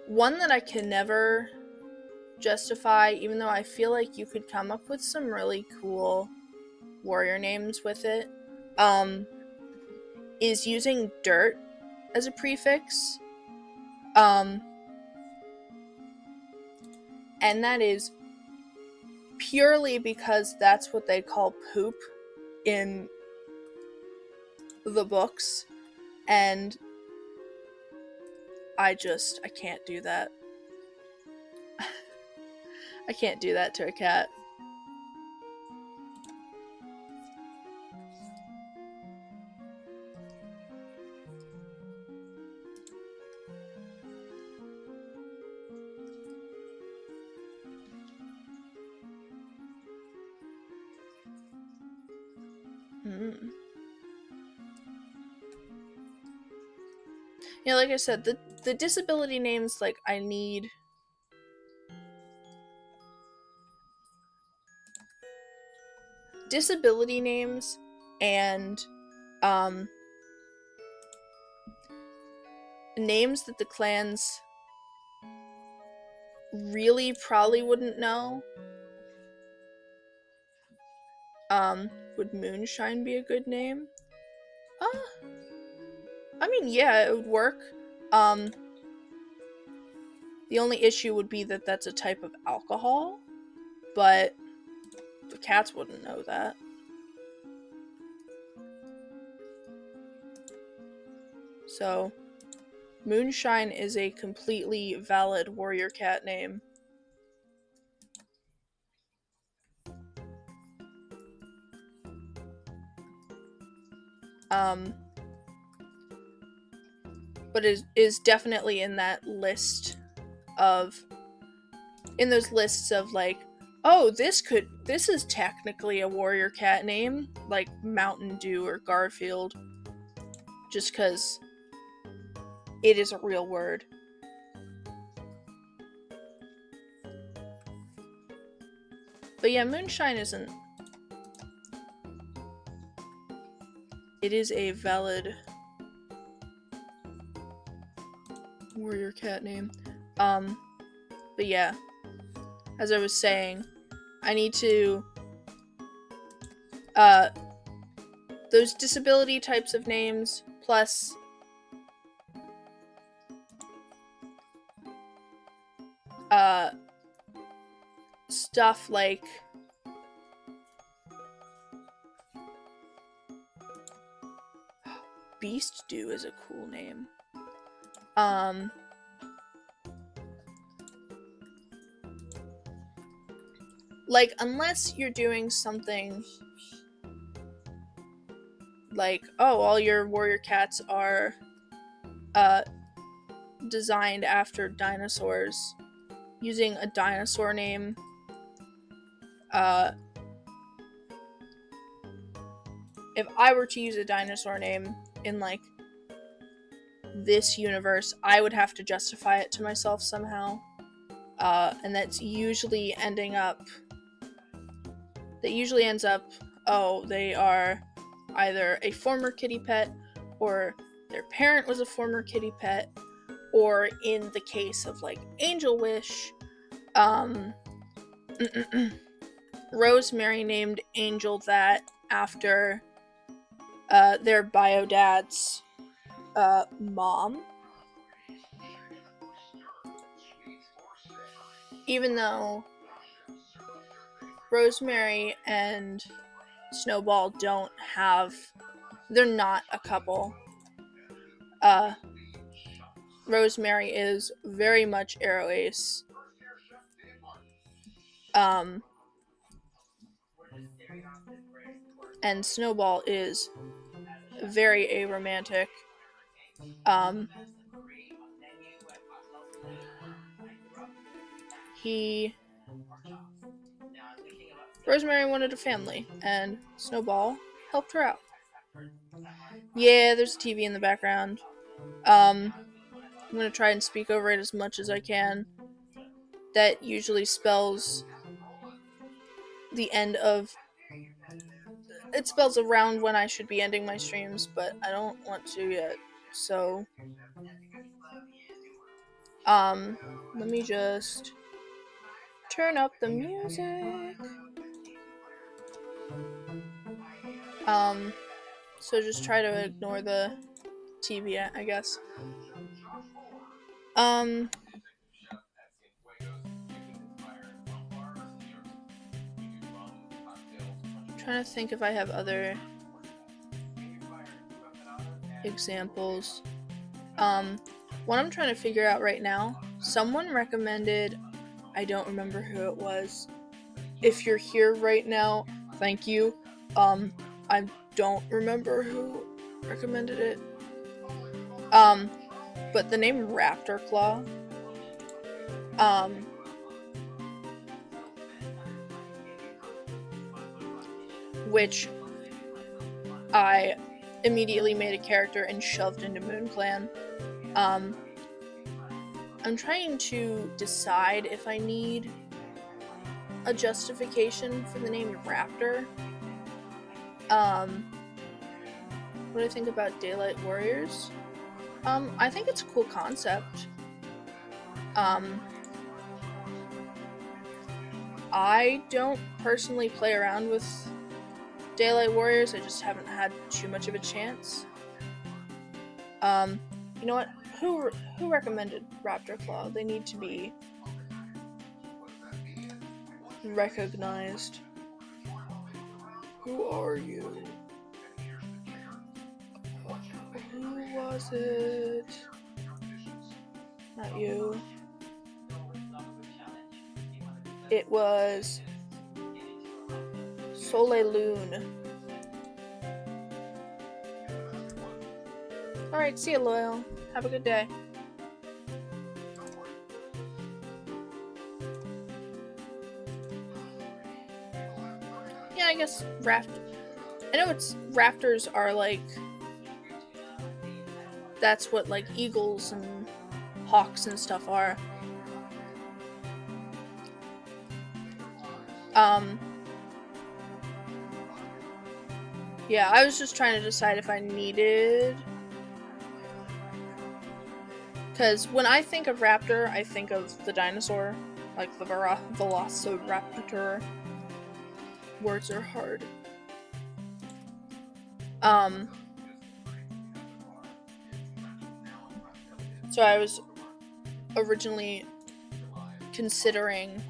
One that I can never justify, even though I feel like you could come up with some really cool warrior names with it, is using dirt as a prefix. And that is purely because that's what they call poop in the books, and I can't do that. I can't do that to a cat. Yeah, like I said, the disability names, like, I need disability names and names that the clans really probably wouldn't know. Would Moonshine be a good name? I mean, yeah, it would work. The only issue would be that that's a type of alcohol, but the cats wouldn't know that. So, Moonshine is a completely valid warrior cat name. But is definitely in that list of, in those lists of like, oh, this is technically a warrior cat name, like Mountain Dew or Garfield, just because it is a real word. But yeah, Moonshine isn't. It is a valid warrior cat name. But yeah, as I was saying, I need to those disability types of names, plus stuff like Beast Dew is a cool name. Like, unless you're doing something like, oh, all your warrior cats are designed after dinosaurs, using a dinosaur name if I were to use a dinosaur name in like this universe, I would have to justify it to myself somehow, and that usually ends up, oh, they are either a former kitty pet, or their parent was a former kitty pet, or in the case of like Angel Wish, Rosemary named Angel that after their bio dad's mom. Even though Rosemary and Snowball they're not a couple. Rosemary is very much Arrow Ace. And Snowball is very aromantic. Rosemary wanted a family, and Snowball helped her out. Yeah, there's a TV in the background. I'm gonna try and speak over it as much as I can. That usually spells the end of... It spells around when I should be ending my streams, but I don't want to yet, so... let me just turn up the music. So just try to ignore the TV, I guess. I'm trying to think if I have other examples. What I'm trying to figure out right now, someone recommended, I don't remember who it was. If you're here right now, thank you. I don't remember who recommended it. But the name Raptor Claw, which I immediately made a character and shoved into Moon Clan. I'm trying to decide if I need a justification for the name Raptor. What do I think about Daylight Warriors? I think it's a cool concept. I don't personally play around with Daylight Warriors, I just haven't had too much of a chance. You know what? Who recommended Raptor Claw? They need to be recognized. Who are you? Who was it? Not you. It was Soleil Lune. Alright, see ya, Loyal. Have a good day. Yeah, I guess I know raptors are like... That's what like eagles and hawks and stuff are. Yeah, I was just trying to decide if I needed... Because when I think of raptor, I think of the dinosaur. Like the Velociraptor. Words are hard. So I was originally considering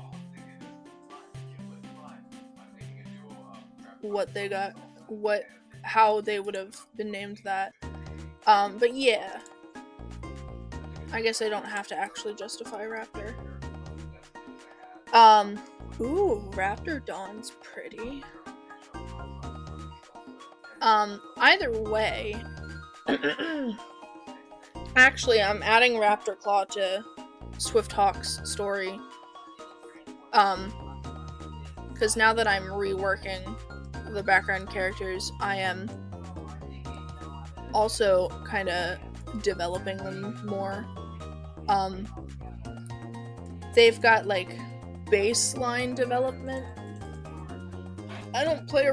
how they would have been named that. But yeah, I guess I don't have to actually justify Raptor. Ooh, Raptor Dawn's pretty. Either way, actually, I'm adding Raptor Claw to Swifthawk's story. Because now that I'm reworking the background characters, I am also kind of developing them more. They've got like baseline development. I don't play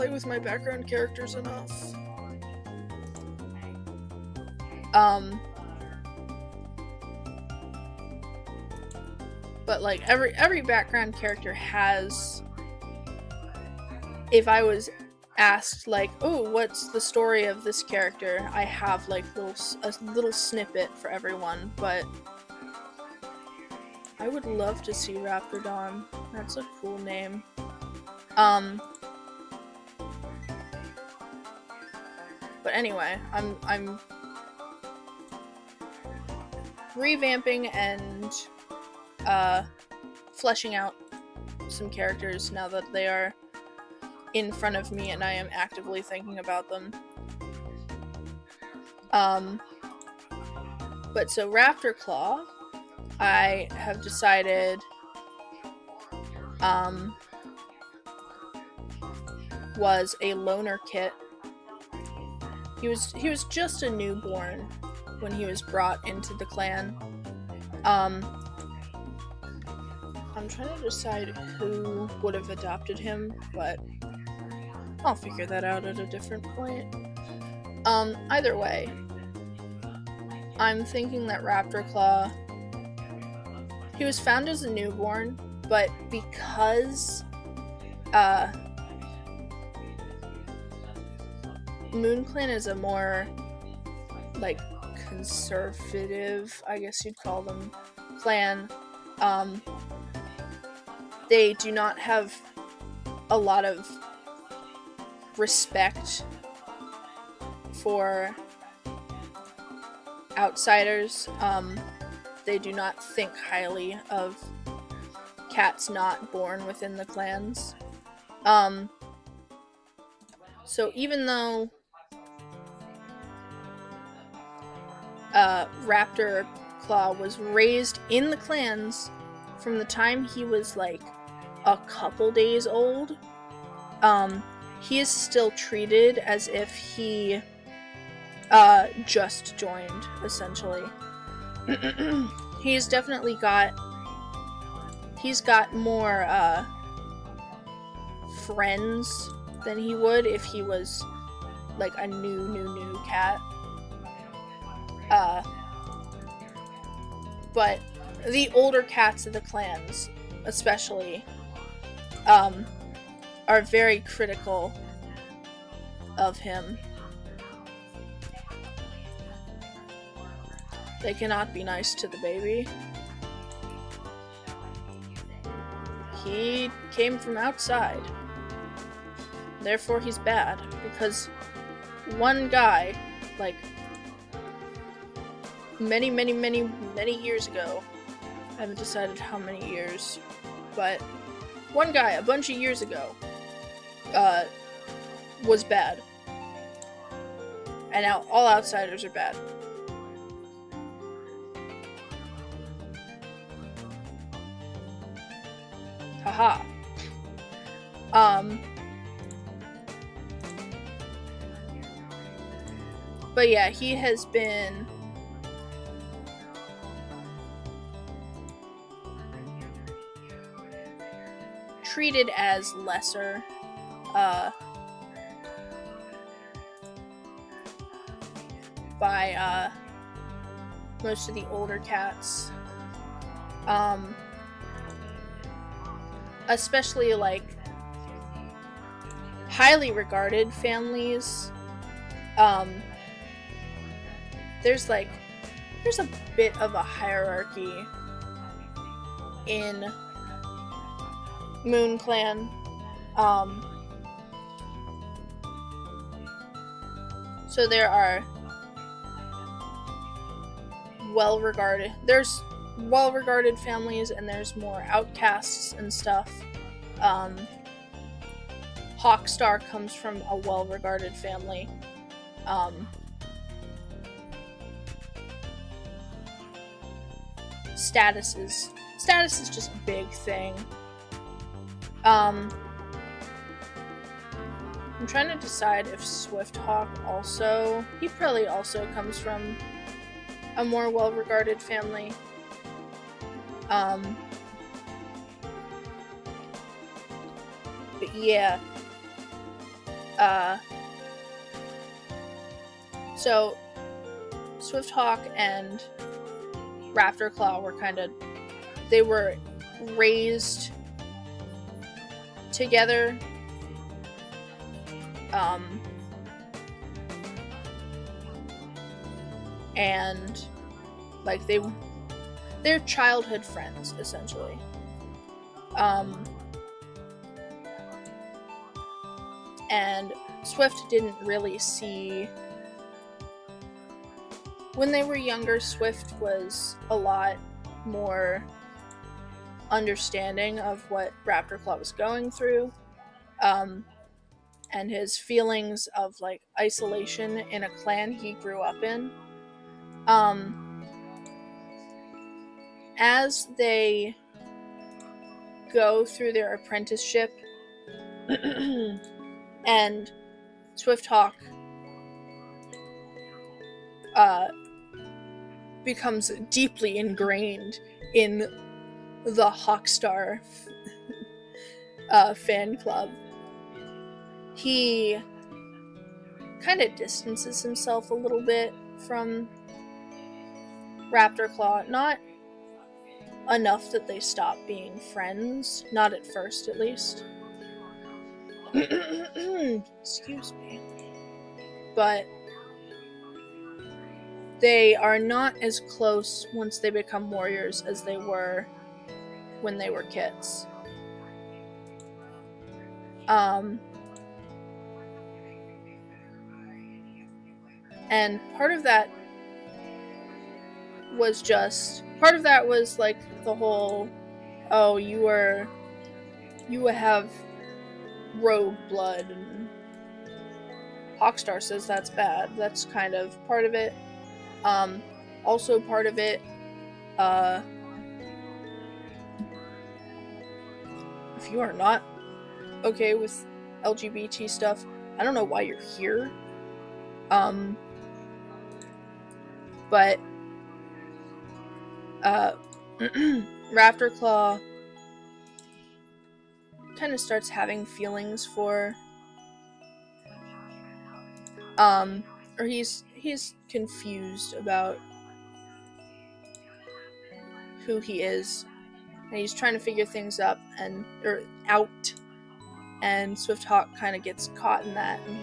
with my background characters enough. But like every background character has, if I was asked like, oh, what's the story of this character, I have like a little snippet for everyone. But I would love to see Raptor Dawn. That's a cool name. But anyway, I'm revamping and fleshing out some characters now that they are in front of me and I am actively thinking about them. But so Raptor Claw, I have decided was a loner kit. He was just a newborn when he was brought into the clan. I'm trying to decide who would have adopted him, but I'll figure that out at a different point. Either way, I'm thinking that Raptor Claw, he was found as a newborn, but because Moon Clan is a more like conservative, I guess you'd call them, clan, they do not have a lot of respect for outsiders. They do not think highly of cats not born within the clans. So even though Raptor Claw was raised in the clans from the time he was like a couple days old, he is still treated as if he just joined, essentially. He's got more friends than he would if he was like a new cat. But the older cats of the clans, especially, are very critical of him. They cannot be nice to the baby. He came from outside. Therefore he's bad, because one guy, like, many years ago, I haven't decided how many years, but one guy a bunch of years ago was bad. And now all outsiders are bad. Haha. But yeah, he has been treated as lesser, by most of the older cats, especially like highly regarded families, there's a bit of a hierarchy in Moon Clan. So there are there's well-regarded families, and there's more outcasts and stuff. Hawkstar comes from a well-regarded family. Status is just a big thing. I'm trying to decide if Swifthawk he probably also comes from a more well-regarded family. But yeah. So Swifthawk and Raptorclaw they were raised together. And they're childhood friends, essentially. And Swift didn't really see... When they were younger, Swift was a lot more understanding of what Raptorclaw was going through. And his feelings of, isolation in a clan he grew up in. As they go through their apprenticeship, and Swifthawk becomes deeply ingrained in the Hawkstar fan club, he kind of distances himself a little bit from Raptorclaw. Not enough that they stop being friends. Not at first, at least. Excuse me. But they are not as close once they become warriors as they were when they were kids. And part of that was the whole, oh, you have rogue blood, and Hawkstar says that's bad. That's kind of part of it. Also part of it, if you are not okay with LGBT stuff, I don't know why you're here. But Raptorclaw kind of starts having feelings for, or he's confused about who he is, and he's trying to figure things out, and Swifthawk kind of gets caught in that, and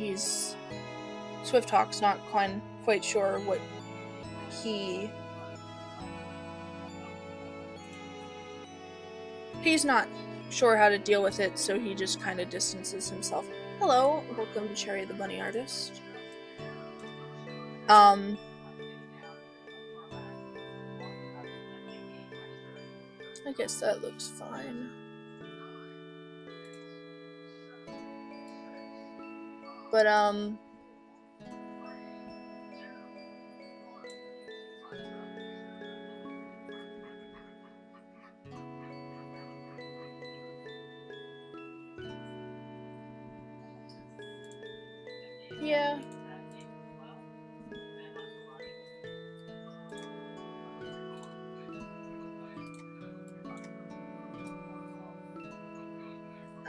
Swifthawk's not quite sure what he's not sure how to deal with it, so he just kind of distances himself. Hello, welcome to Cherry the Bunny Artist. I guess that looks fine. But, yeah.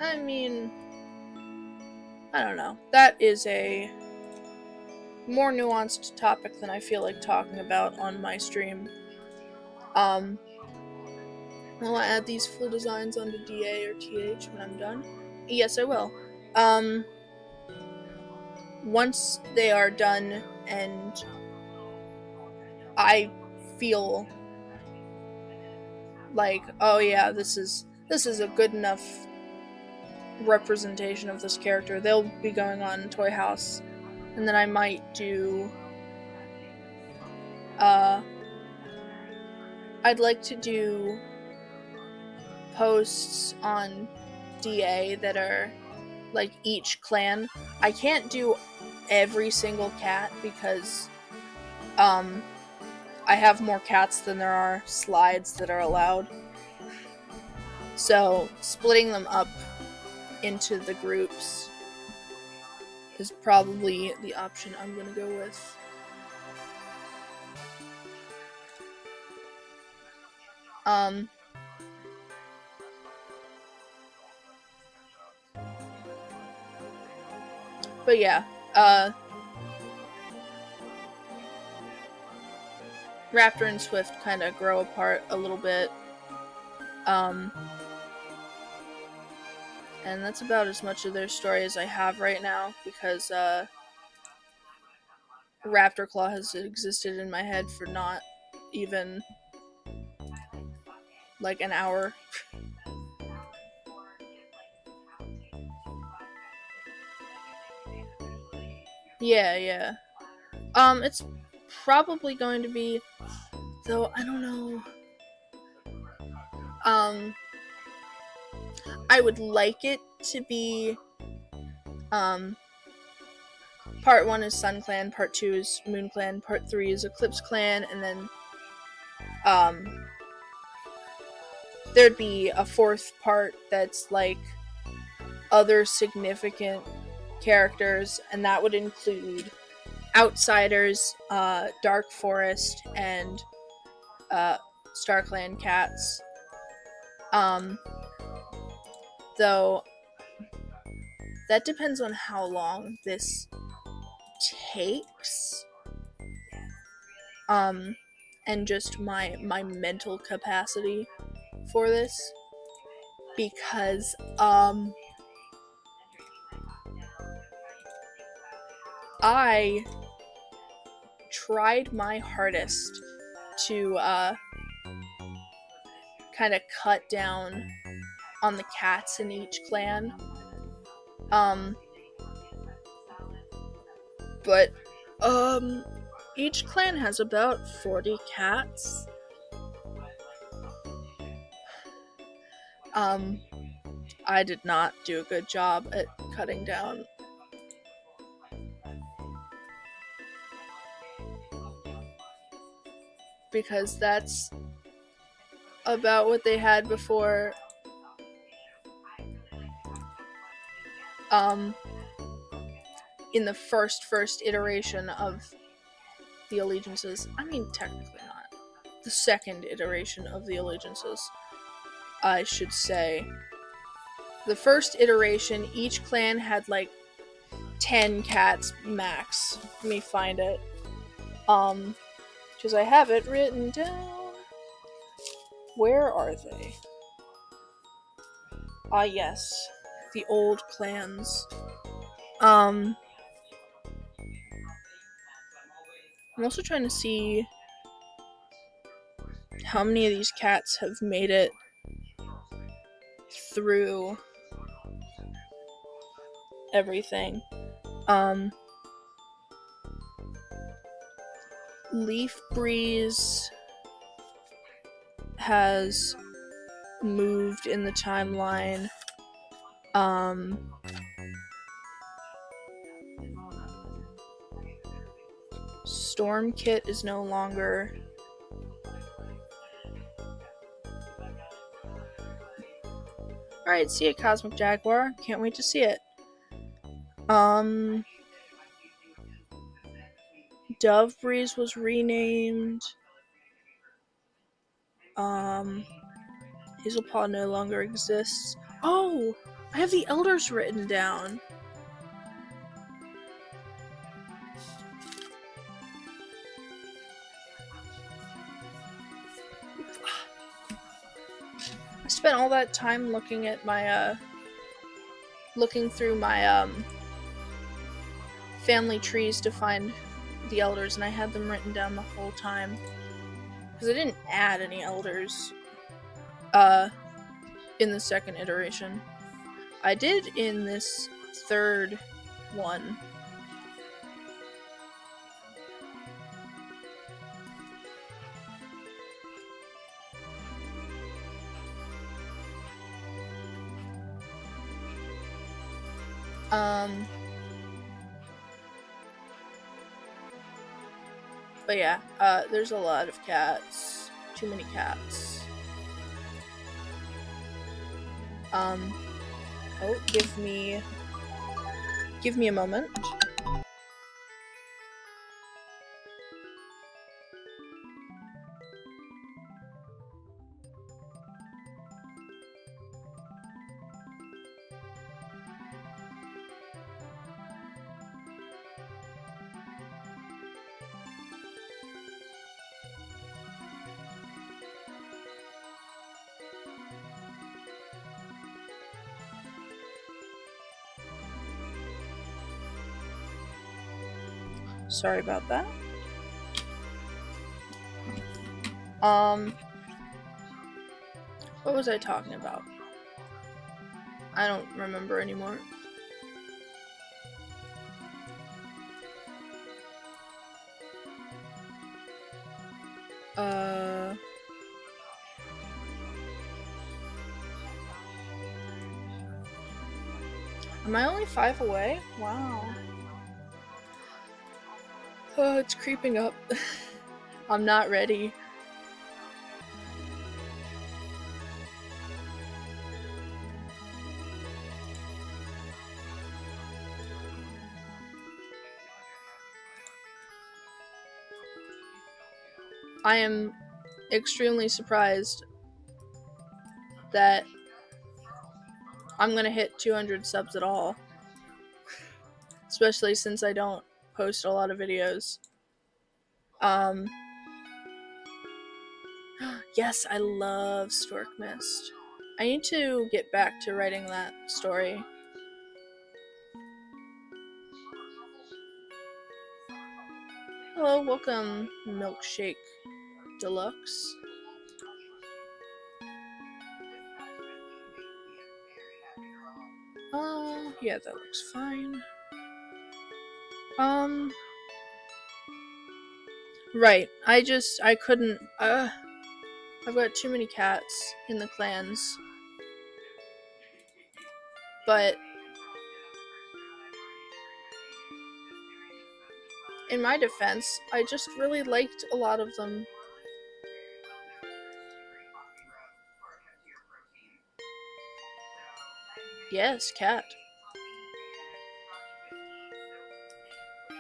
I mean, I don't know. That is a more nuanced topic than I feel like talking about on my stream. Will I add these full designs onto DA or TH when I'm done? Yes, I will. once they are done and I feel like, oh yeah, this is a good enough representation of this character, they'll be going on Toy House, and then I might do I'd like to do posts on DA that are like each clan. I can't do every single cat because I have more cats than there are slides that are allowed. So splitting them up into the groups is probably the option I'm gonna go with. But yeah, Raptor and Swift kind of grow apart a little bit. And that's about as much of their story as I have right now, because Raptor Claw has existed in my head for not even like an hour. Yeah. It's probably going to be, though I don't know. I would like it to be, part 1 is Sun Clan, part 2 is Moon Clan, part 3 is Eclipse Clan, and then, there'd be a 4th part that's, like, other significant characters, and that would include Outsiders, Dark Forest, and, Star Clan cats. Though, that depends on how long this takes. And just my mental capacity for this. Because, I tried my hardest to, kind of cut down on the cats in each clan. But, each clan has about 40 cats. I did not do a good job at cutting down. Because that's about what they had before. In the first iteration of the allegiances. I mean, technically not. The second iteration of the allegiances, I should say. The first iteration, each clan had like 10 cats max. Let me find it. Because I have it written down. Where are they? Ah, yes. The old clans. I'm also trying to see how many of these cats have made it through everything. Leaf Breeze has moved in the timeline. Storm Kit is no longer. Alright, see it, Cosmic Jaguar. Can't wait to see it. Dove Breeze was renamed. Hazelpaw no longer exists. Oh! I have the elders written down. I spent all that time looking at my, looking through my, family trees to find the elders, and I had them written down the whole time. Because I didn't add any elders in the second iteration. I did in this third one. But yeah, there's a lot of cats. Too many cats. Oh, give me a moment. Sorry about that. What was I talking about? I don't remember anymore. Am I only 5 away? Wow. Oh, it's creeping up. I'm not ready. I am extremely surprised that I'm gonna hit 200 subs at all. Especially since I don't post a lot of videos. Yes, I love Stork Mist. I need to get back to writing that story. Hello, welcome, Milkshake Deluxe. Yeah, that looks fine. Right, I couldn't, I've got too many cats in the clans. But in my defense, I just really liked a lot of them. Yes, cat.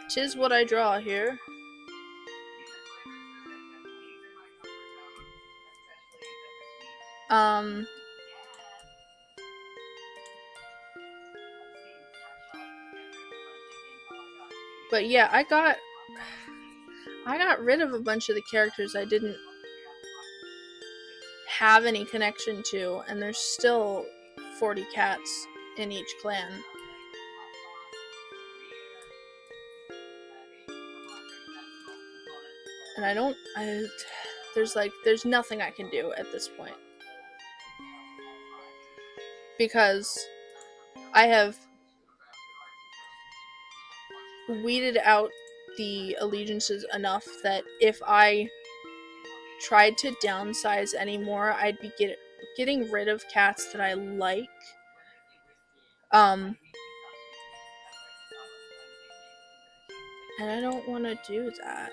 'Tis what I draw here. But yeah, I got rid of a bunch of the characters I didn't have any connection to, and there's still 40 cats in each clan. And there's nothing I can do at this point. Because I have weeded out the allegiances enough that if I tried to downsize anymore, I'd be getting rid of cats that I like. And I don't want to do that.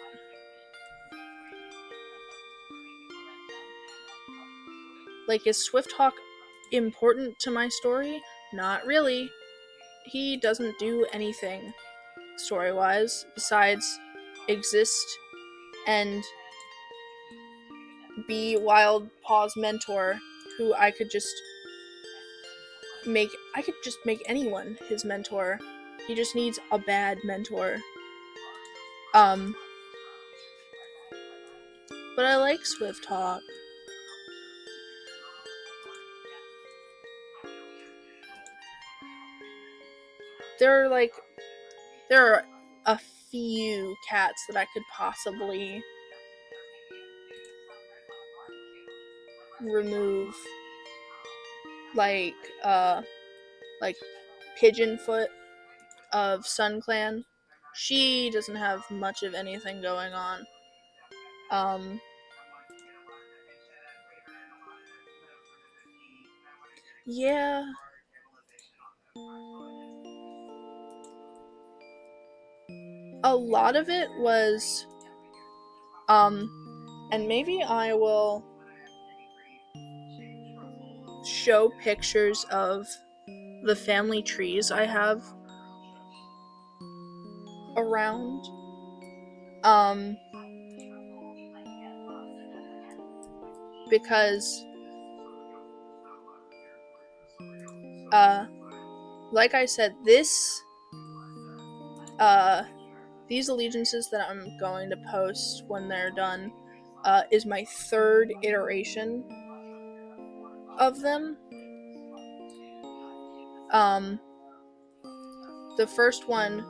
Like, is Swifthawk important to my story? Not really. He doesn't do anything story-wise besides exist and be Wild Paw's mentor, who I could just make anyone his mentor. He just needs a bad mentor. But I like Swifthawk. There are a few cats that I could possibly remove, like Pigeonfoot of Sun Clan. She doesn't have much of anything going on. Yeah. A lot of it was, and maybe I will show pictures of the family trees I have around. Because, like I said, these allegiances that I'm going to post when they're done, is my third iteration of them. The first one,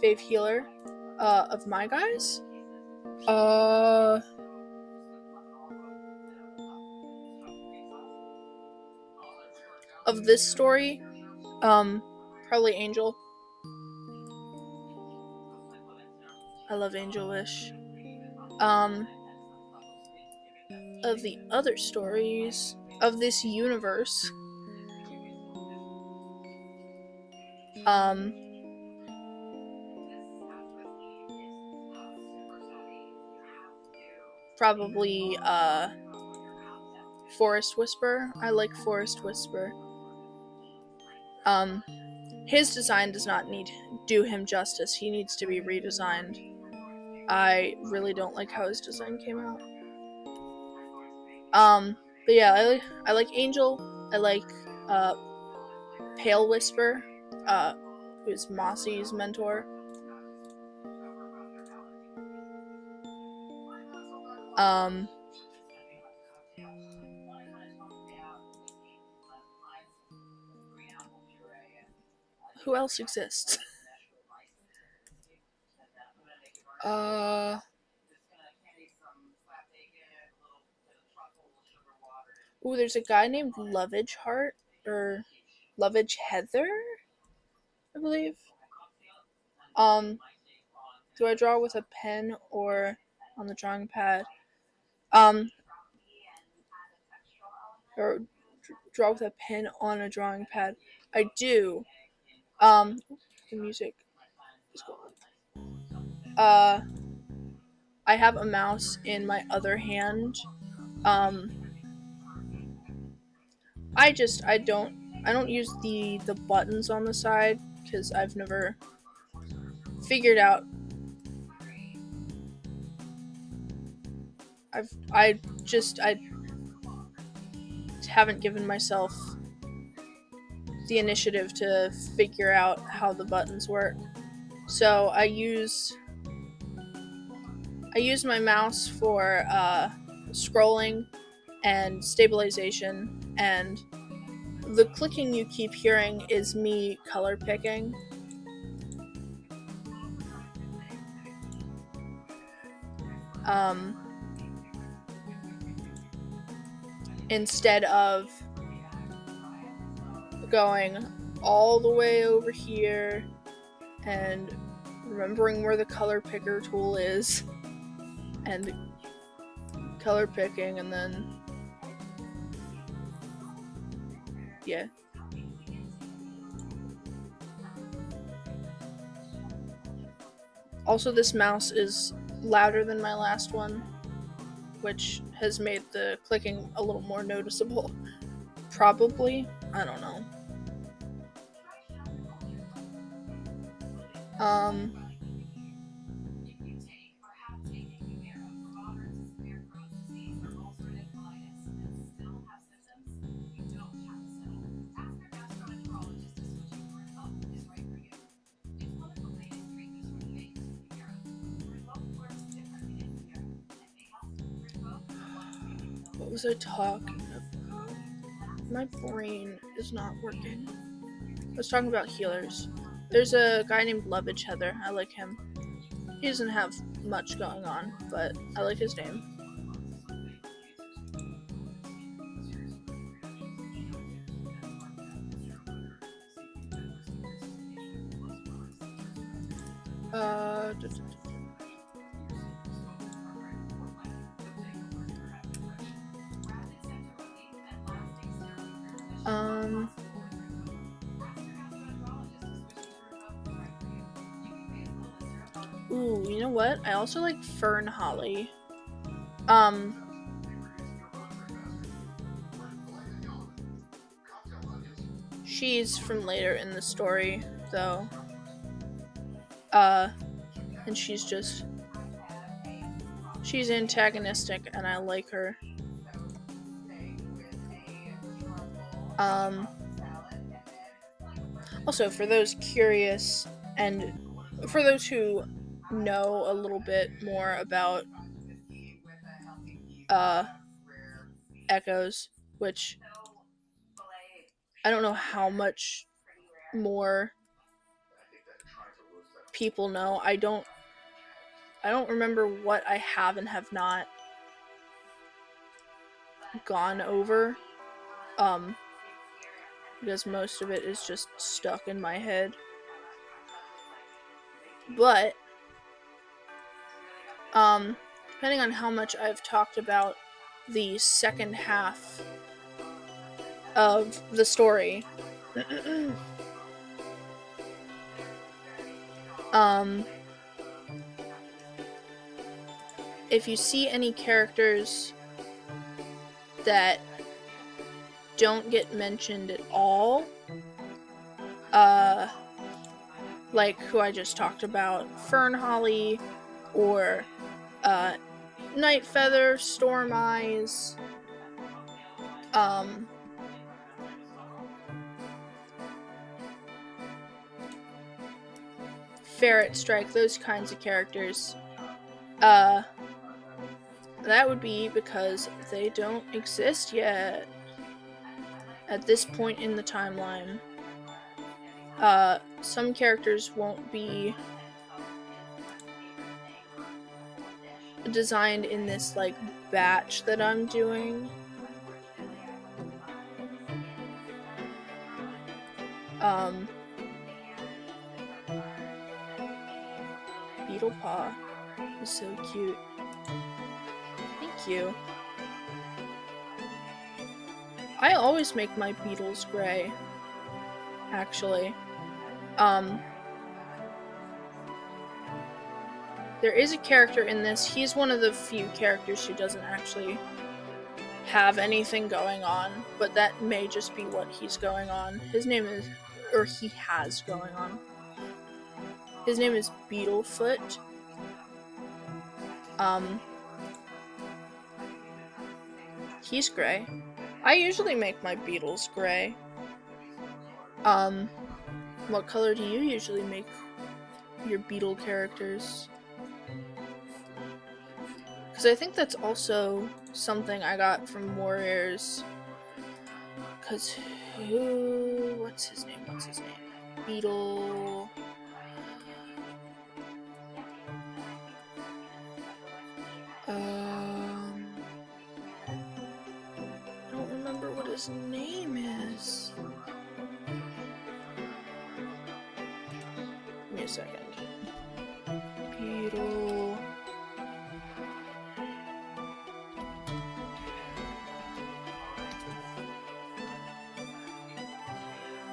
Fave Healer, of my guys. Of this story, probably Angel. I love Angel Wish. Of the other stories of this universe, probably Forest Whisper. I like Forest Whisper. His design does not do him justice. He needs to be redesigned. I really don't like how his design came out. But yeah, I like Angel. I like Pale Whisper, who's Mossy's mentor. Who else exists? Ooh, there's a guy named Lovage Heart, or Lovage Heather, I believe. Do I draw with a pen or on the drawing pad? Or draw with a pen on a drawing pad. I do. The music is gone. I have a mouse in my other hand. I don't use the buttons on the side because I've never figured out. I haven't given myself the initiative to figure out how the buttons work. So I use my mouse for scrolling and stabilization, and the clicking you keep hearing is me color picking. Instead of going all the way over here and remembering where the color picker tool is and color picking, and then yeah. Also, this mouse is louder than my last one, which has made the clicking a little more noticeable. Probably. I don't know. What was I talking about? My brain is not working. I was talking about healers. There's a guy named Lovage Heather. I like him. He doesn't have much going on, but I like his name. Ooh, you know what? I also like Fern Holly. She's from later in the story, though. And she's antagonistic, and I like her. Also, for those curious, and for those who know a little bit more about Echoes, which I don't know how much more people know. I don't remember what I have and have not gone over, because most of it is just stuck in my head. But depending on how much I've talked about the second half of the story, if you see any characters that don't get mentioned at all, like who I just talked about, Fern Holly, or Night Feather, Storm Eyes, Ferret Strike, those kinds of characters, that would be because they don't exist yet at this point in the timeline. Some characters won't be designed in this like batch that I'm doing. Beetlepaw is so cute. Thank you. I always make my beetles gray, actually. There is a character in this. He's one of the few characters who doesn't actually have anything going on, but that may just be what he's going on. He has going on. His name is Beetlefoot. He's gray. I usually make my beetles gray. What color do you usually make your beetle characters? Because I think that's also something I got from Warriors. Because what's his name? Beetle... I don't remember what his name is. Give me a second. Beetle...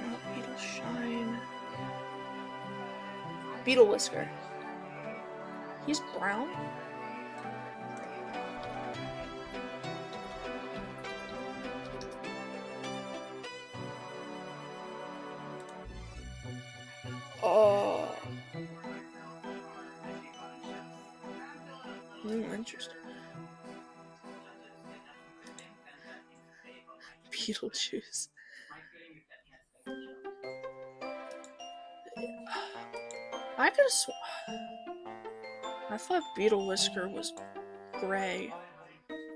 Not Beetle Shine. Beetle Whisker. He's brown? Oh. Interesting. Beetlejuice. I thought Beetle Whisker was gray.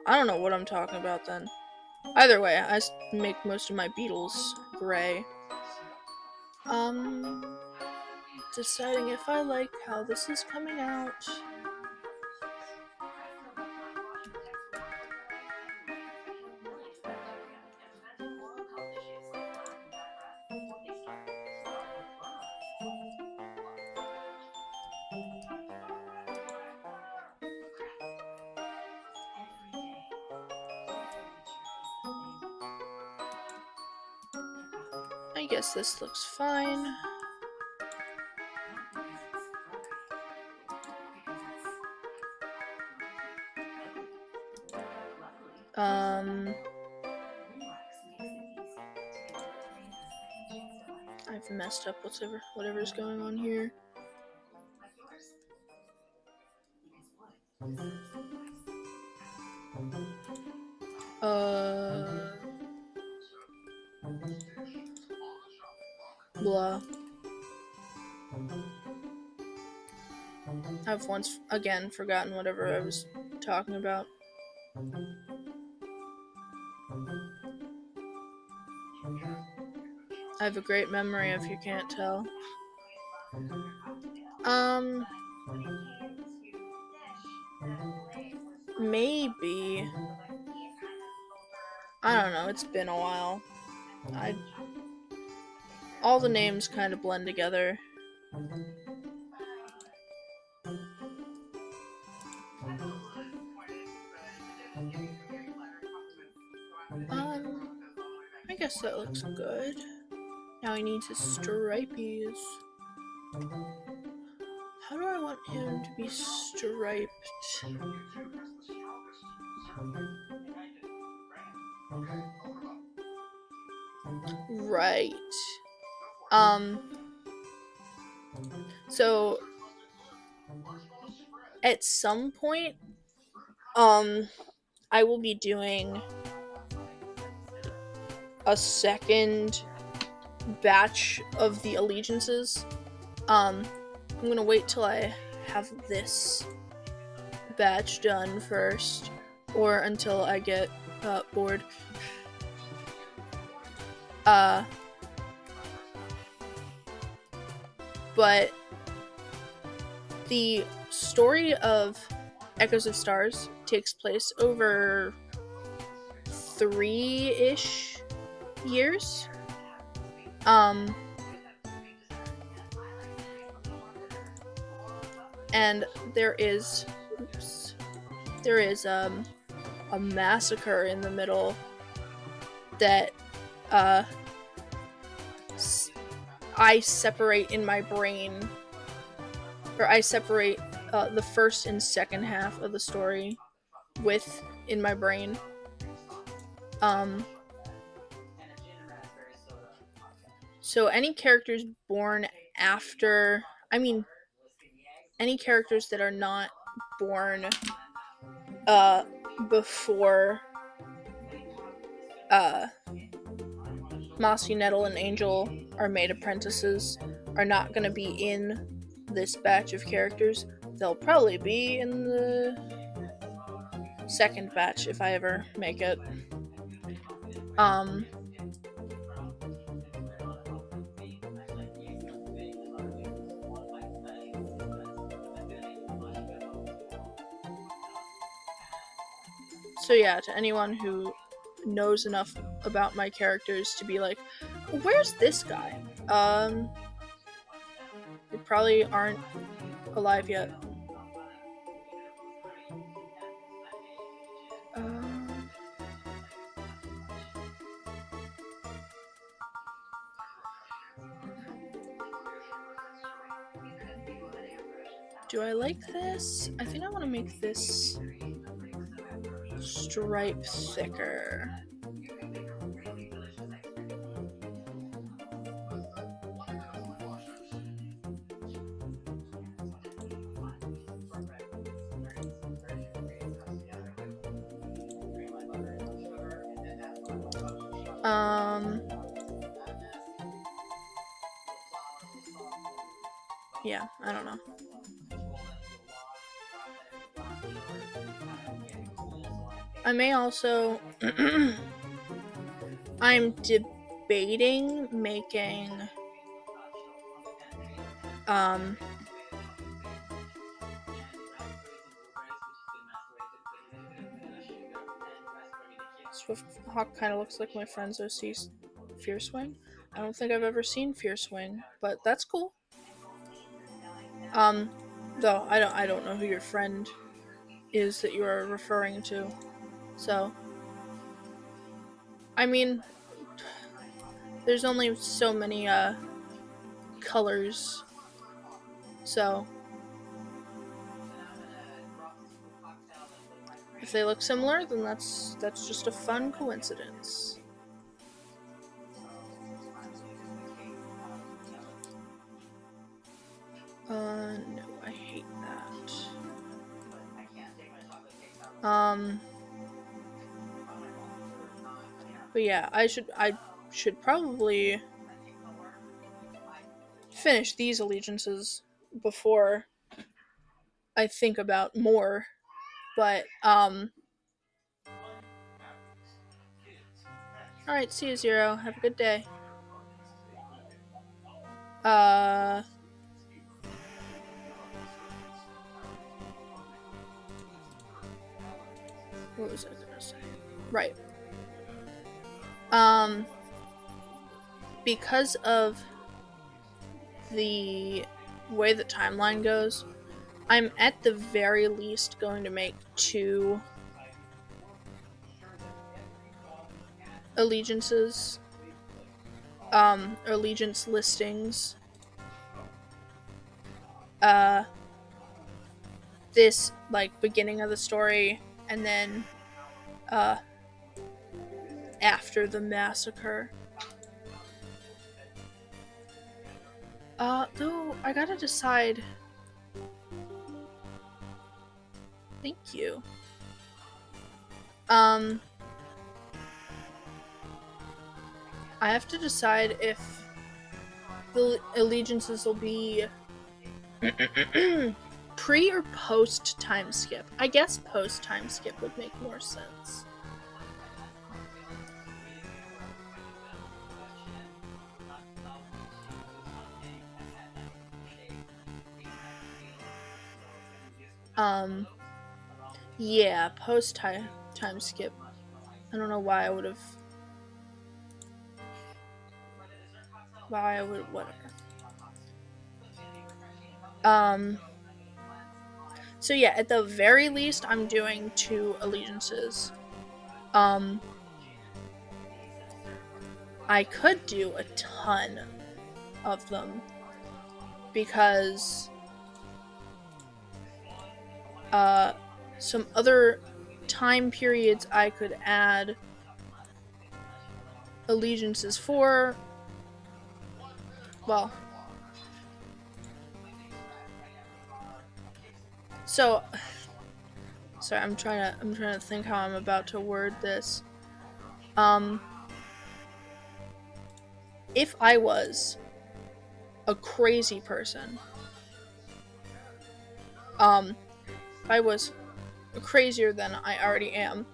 I don't know what I'm talking about then. Either way, I make most of my beetles gray. deciding if I like how this is coming out. I guess this looks fine. I've messed up whatever's going on here. Blah. I've once again forgotten whatever I was talking about. I have a great memory if you can't tell. Maybe. I don't know, it's been a while. All the names kind of blend together. I guess that looks good. Now he needs his stripies. How do I want him to be striped? Right. So at some point, I will be doing a second batch of the allegiances. I'm gonna wait till I have this batch done first, or until I get bored. But the story of Echoes of Stars takes place over 3-ish years. And there is a massacre in the middle that I separate in my brain, or I separate the first and second half of the story with in my brain. So any characters born after, any characters that are not born before Mossy Nettle and Angel are made apprentices are not going to be in this batch of characters. They'll probably be in the second batch if I ever make it. So yeah, to anyone who knows enough about my characters to be like, where's this guy? They probably aren't alive yet. Do I like this? I think I want to make this stripe thicker. Yeah, I don't know. I may also I'm debating making Um, Swift Hawk kind of looks like my friend's OC Fierce Wing. I don't think I've ever seen Fierce Wing, but that's cool. Though I don't know who your friend is that you are referring to. So, I mean, there's only so many colors. So, if they look similar, then that's just a fun coincidence. No, I hate that. But yeah, I should probably finish these allegiances before I think about more. But alright, see you, Zero. Have a good day. What was I gonna say? Right. Because of the way the timeline goes, I'm at the very least going to make 2 allegiances, allegiance listings. This, like, beginning of the story, and then, after the massacre. Though, I gotta decide. Thank you. I have to decide if the allegiances will be pre or post time skip. I guess post time skip would make more sense. Yeah, post time skip. I don't know why I would have. Why I would, whatever. So yeah, at the very least, I'm doing 2 allegiances. I could do a ton of them because some other time periods I could add allegiances for. Well, so sorry, I'm trying to think how I'm about to word this. If I was a crazy person, if I was crazier than I already am,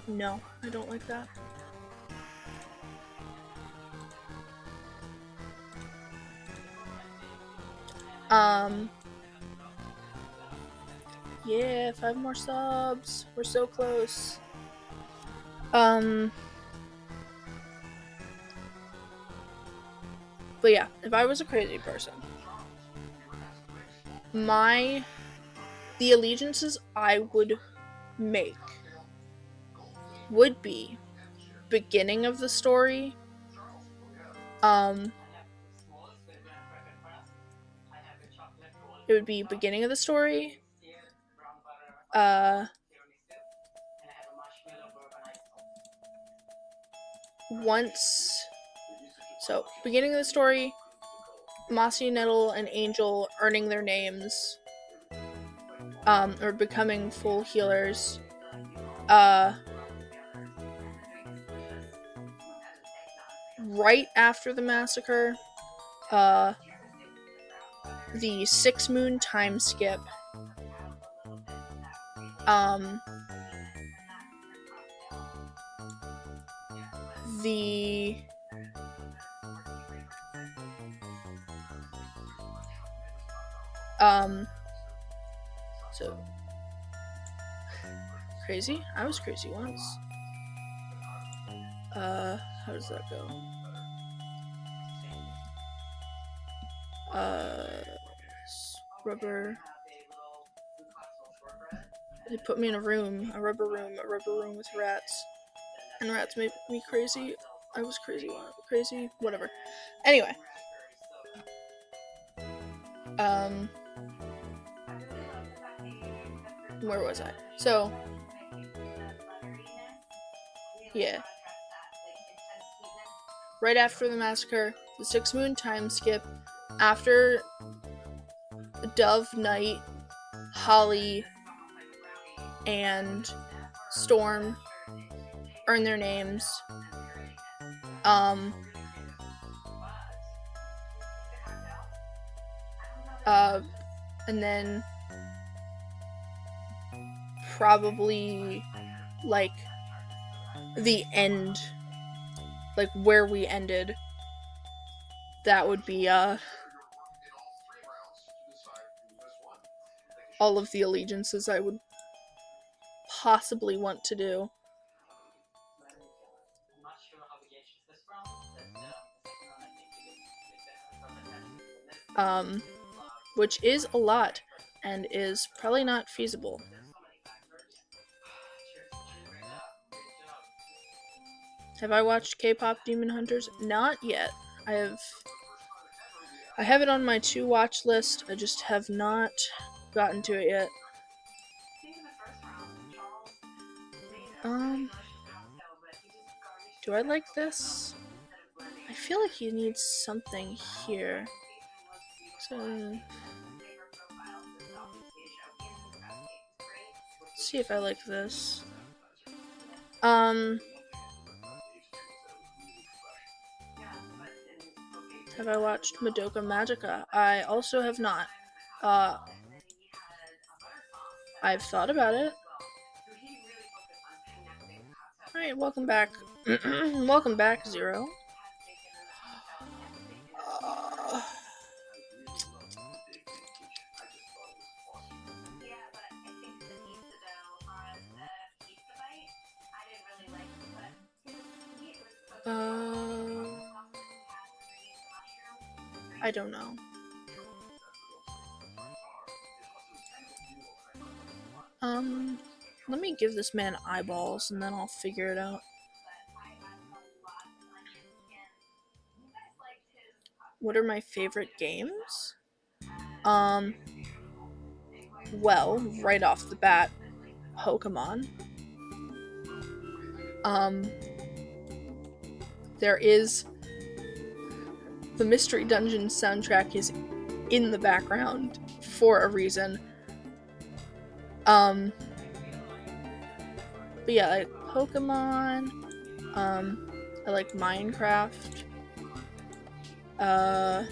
no, I don't like that. Yeah, 5 more subs. We're so close. But yeah, if I was a crazy person, the allegiances I would make would be beginning of the story, it would be beginning of the story, beginning of the story, Mossy Nettle and Angel earning their names, or becoming full healers, right after the massacre, the 6 moon time skip, the So crazy. I was crazy once. How does that go? Rubber. They put me in a rubber room with rats. And rats made me crazy. I was crazy, whatever. Anyway. Where was I? So, yeah. Right after the massacre, the 6 moon time skip, after Dove, Knight, Holly, and Storm earn their names, and then probably like the end, like where we ended, that would be all of the allegiances I would possibly want to do. Which is a lot and is probably not feasible. Have I watched K-pop Demon Hunters? Not yet. I have it on my to watch list. I just have not gotten to it yet. Do I like this? I feel like he needs something here. So, let's see if I like this. Have I watched Madoka Magica? I also have not. I've thought about it. Alright, welcome back. Welcome back, Zero. I don't know. Let me give this man eyeballs and then I'll figure it out. What are my favorite games? Well, right off the bat, Pokemon. There is the Mystery Dungeon soundtrack is in the background for a reason. But yeah, I like Pokemon. I like Minecraft. I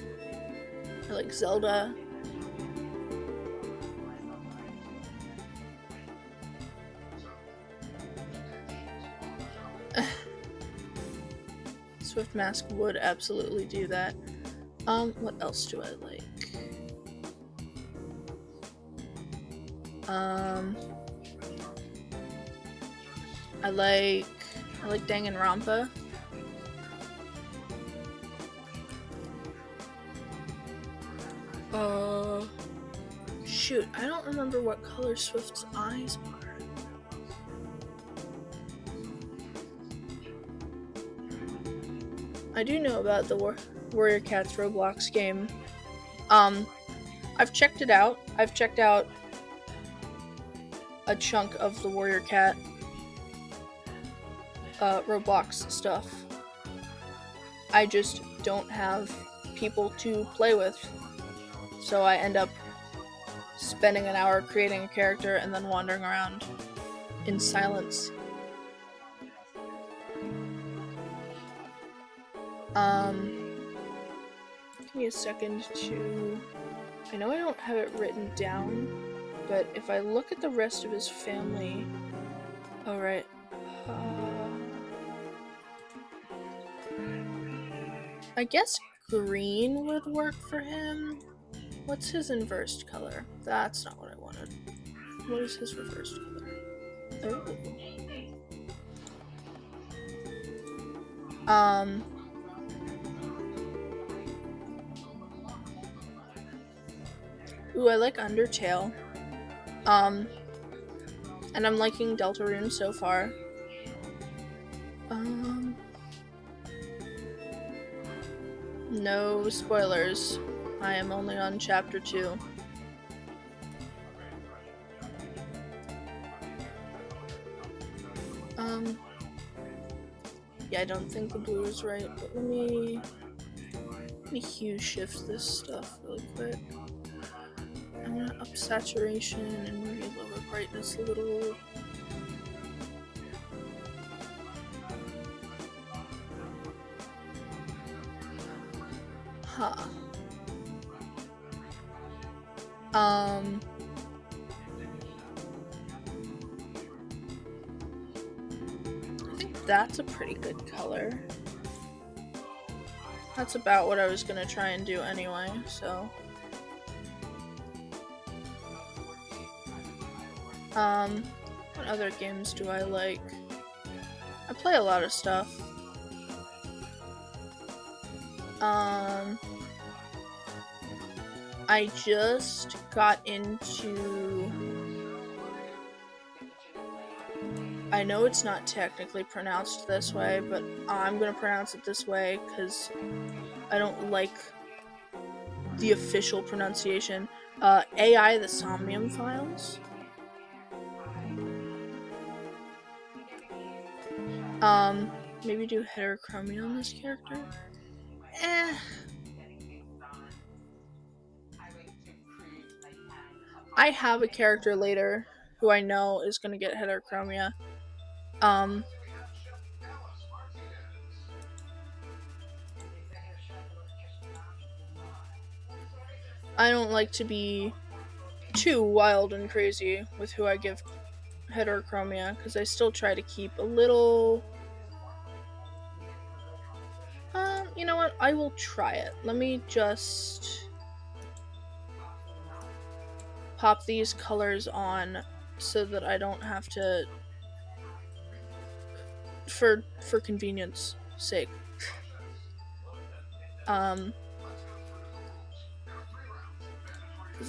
like Zelda. Swift Mask would absolutely do that. What else do I like? I like Danganronpa. Shoot, I don't remember what color Swift's eyes are. I do know about the Warrior Cats Roblox game. I've checked it out. I've checked out a chunk of the Warrior Cat Roblox stuff. I just don't have people to play with. So I end up spending an hour creating a character and then wandering around in silence. Give me a second to... I know I don't have it written down, but if I look at the rest of his family... Alright. I guess green would work for him. What's his inversed color? That's not what I wanted. What is his reversed color? Oh. Ooh, I like Undertale. And I'm liking Deltarune so far. No spoilers. I am only on chapter 2. Yeah, I don't think the blue is right, but let me hue shift this stuff really quick. I'm gonna up saturation and maybe lower brightness a little. Huh. I think that's a pretty good color. That's about what I was gonna try and do anyway, so. What other games do I like? I play a lot of stuff. I just got into... I know it's not technically pronounced this way, but I'm gonna pronounce it this way because I don't like the official pronunciation. AI the Somnium Files. Maybe do heterochromia on this character? I have a character later who I know is gonna get heterochromia. I don't like to be too wild and crazy with who I give heterochromia, because I still try to keep a little... you know what? I will try it. Let me just pop these colors on so that I don't have to... For convenience sake. Because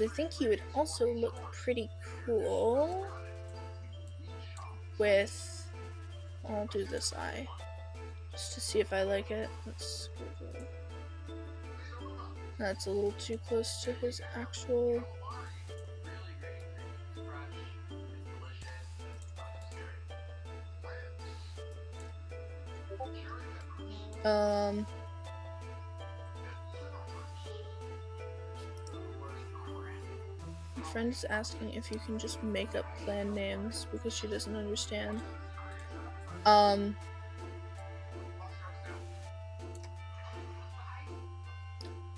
I think he would also look pretty cool with... I'll do this eye just to see if I like it. That's a little too close to his actual... My friend is asking if you can just make up clan names because she doesn't understand. I'm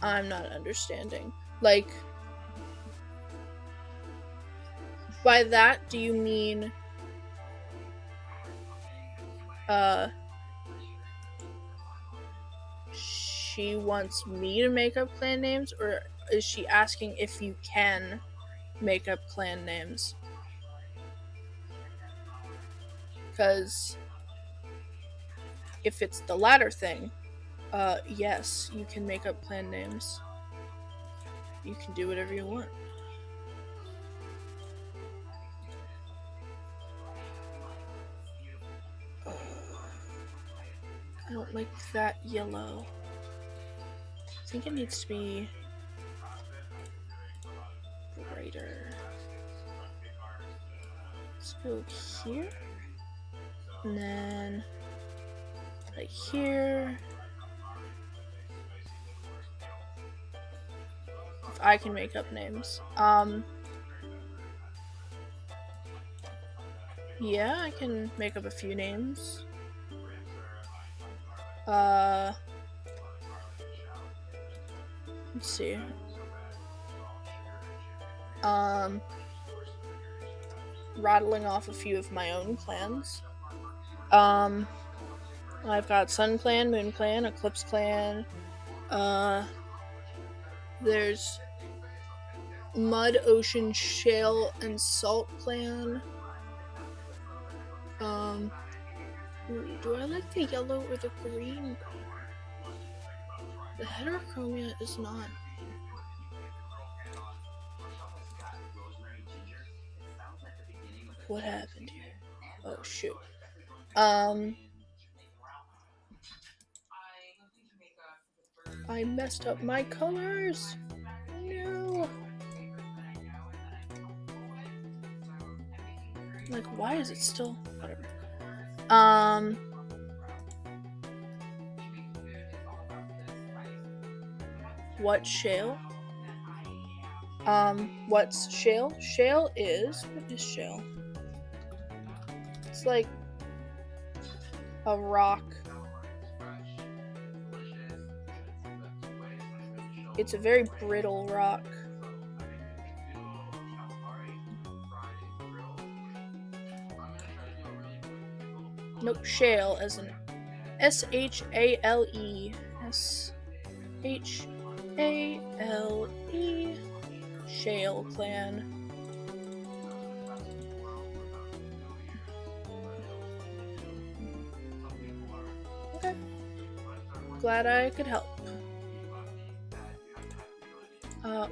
not understanding. Like, by that, do you mean, she wants me to make up clan names, or is she asking if you can make up clan names? Because if it's the latter thing, yes, you can make up clan names. You can do whatever you want. I don't like that yellow. I think it needs to be brighter. Let's go here. And then right here. If I can make up names. Yeah, I can make up a few names. Let's see. Rattling off a few of my own clans. I've got Sun Clan, Moon Clan, Eclipse Clan. There's Mud, Ocean, Shale, and Salt clan. Do I like the yellow or the green better? The heterochromia is not. What happened here? Oh shoot. I messed up my colors. No. Like, why is it still? Whatever. What shale? What's shale? Shale is, what is shale? It's like a rock. It's a very brittle rock. Nope, shale as in S-H-A-L-E. S-H-A-L-E. Shale clan. Okay. Glad I could help.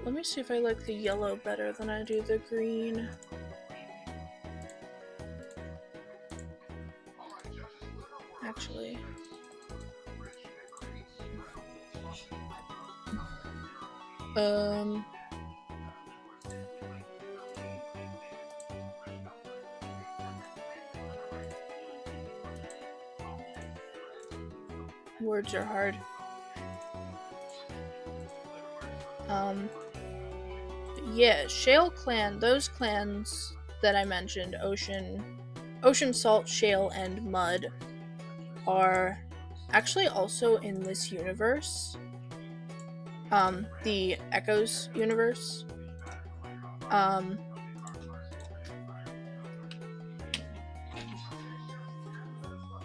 Let me see if I like the yellow better than I do the green. Actually. Words are hard. Yeah, Shale clan, those clans that I mentioned, Ocean, Salt, Shale, and Mud, are actually also in this universe. The Echoes universe.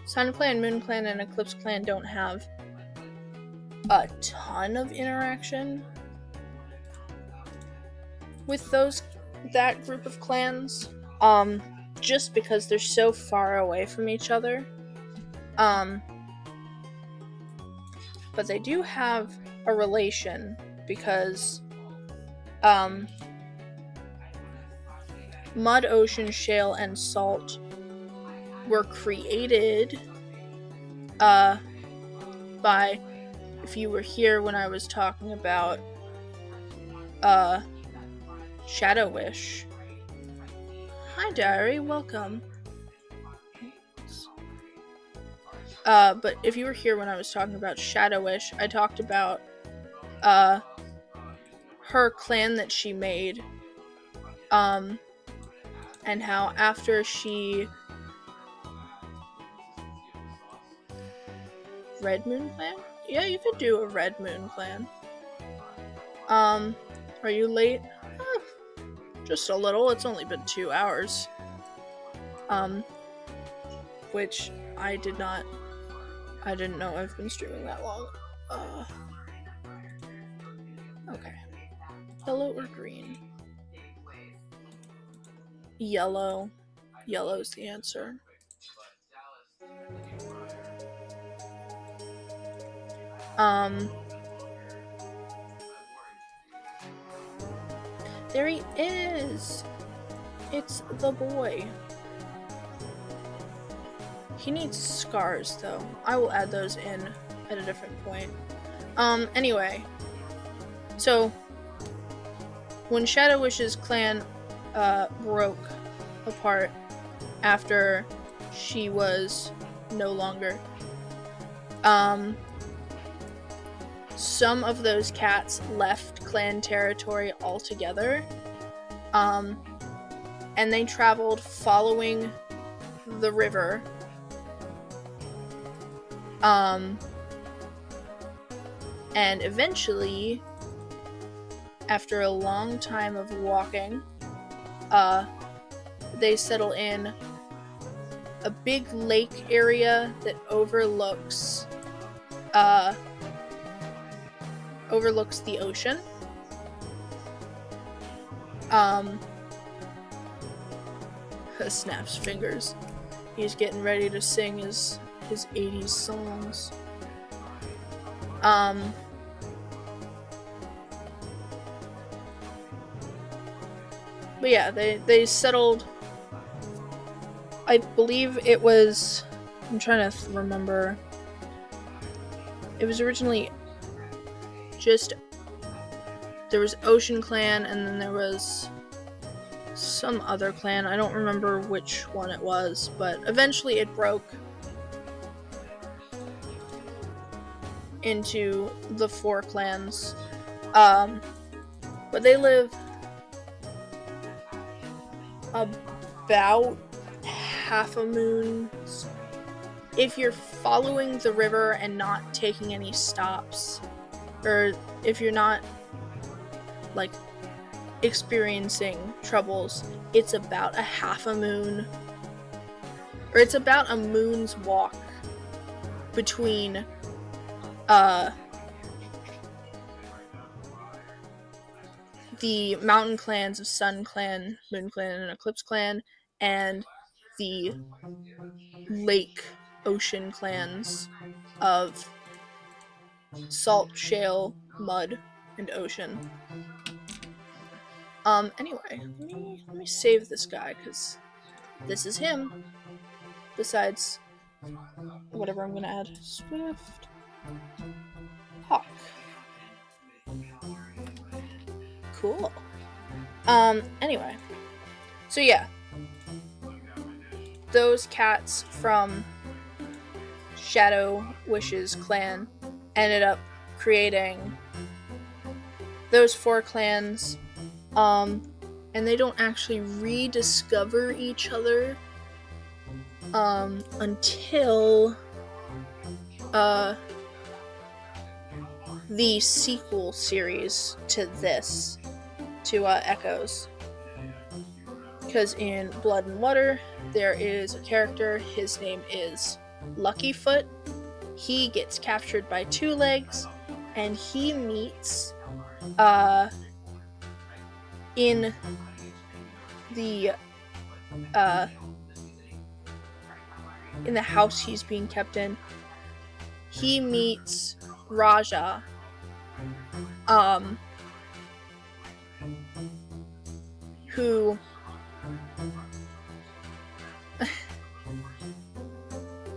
Sun Clan, Moon Clan, and Eclipse Clan don't have a ton of interaction with that group of clans, just because they're so far away from each other. But they do have a relation because Mud, Ocean, Shale, and Salt were created by, if you were here when I was talking about Shadow Wish. Hi Diary, welcome. But if you were here when I was talking about Shadow Wish, I talked about her clan that she made, and how after she Red Moon Clan? Yeah, you could do a Red Moon Clan. Are you late? Just a little. It's only been 2 hours. Which I didn't know I've been streaming that long. Okay. Yellow or green? Yellow. Yellow's the answer. There he is! It's the boy. He needs scars, though. I will add those in at a different point. Anyway. So, when Shadow Wish's clan, broke apart after she was no longer, some of those cats left clan territory altogether, and they traveled following the river, and eventually, after a long time of walking, they settle in a big lake area that overlooks the ocean. Snaps fingers. He's getting ready to sing his 80s songs. But yeah, they settled. I believe it was. I'm trying to remember. It was originally just. There was Ocean Clan, and then there was some other clan. I don't remember which one it was, but eventually it broke into the 4 clans. But they live about half a moon. If you're following the river and not taking any stops, or if you're not like experiencing troubles, it's about a half a moon, or it's about a moon's walk between the mountain clans of Sun Clan, Moon Clan, and Eclipse Clan, and the lake ocean clans of Salt, Shale, Mud, and Ocean. Anyway, let me save this guy, because this is him. Besides whatever I'm gonna add. Swift Hawk. Cool. Anyway. So yeah. Those cats from Shadow Wish's clan ended up creating those 4 clans. And they don't actually rediscover each other until the sequel series to this, to Echoes. Because in Blood and Water, there is a character, his name is Luckyfoot. He gets captured by Two Legs, and he meets in the house he's being kept in, he meets Raja, who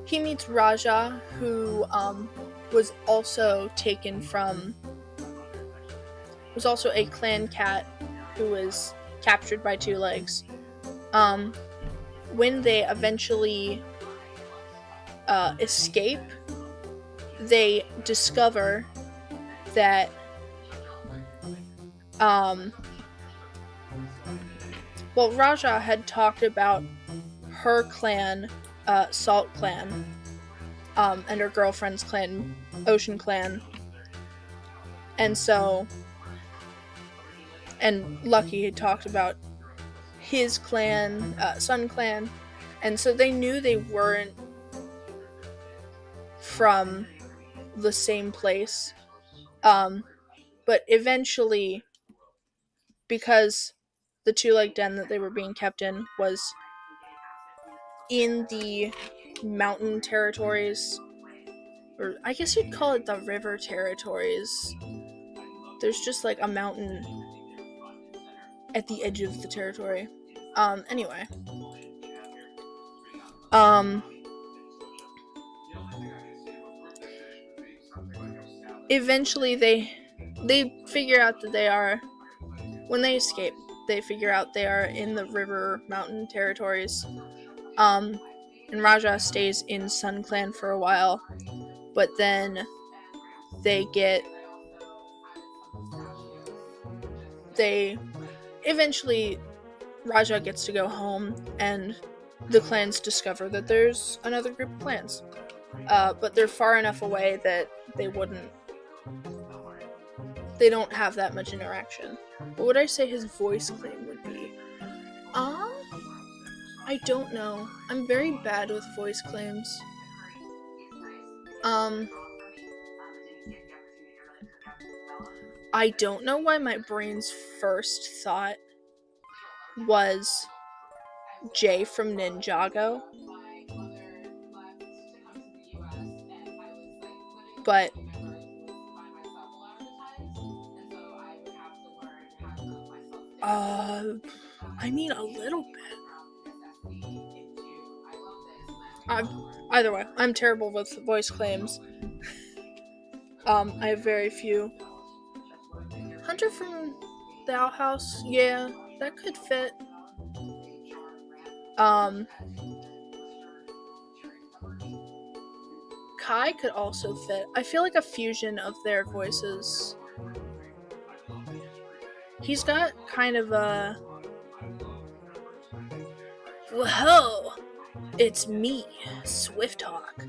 he meets Raja, who was also a clan cat who was captured by Two Legs. When they eventually escape, they discover that Raja had talked about her clan, Salt Clan, and her girlfriend's clan, Ocean Clan, and Lucky had talked about his clan, Sun Clan, and so they knew they weren't from the same place, but eventually, because the two-leg den that they were being kept in was in the mountain territories, or I guess you'd call it the river territories. There's just like a mountain at the edge of the territory. Anyway. Eventually they figure out that they are, when they escape, they figure out they are in the river mountain territories. And Raja stays in Sun Clan for a while, but then eventually Raja gets to go home, and the clans discover that there's another group of clans. But they're far enough away that they don't have that much interaction. What would I say his voice claim would be? I don't know. I'm very bad with voice claims. I don't know why my brain's first thought was Jay from Ninjago. But I mean a little bit. Either way, I'm terrible with voice claims. I have very few. Hunter from the outhouse, yeah, that could fit. Kai could also fit. I feel like a fusion of their voices. He's got kind of a... Whoa! It's me, Swifthawk.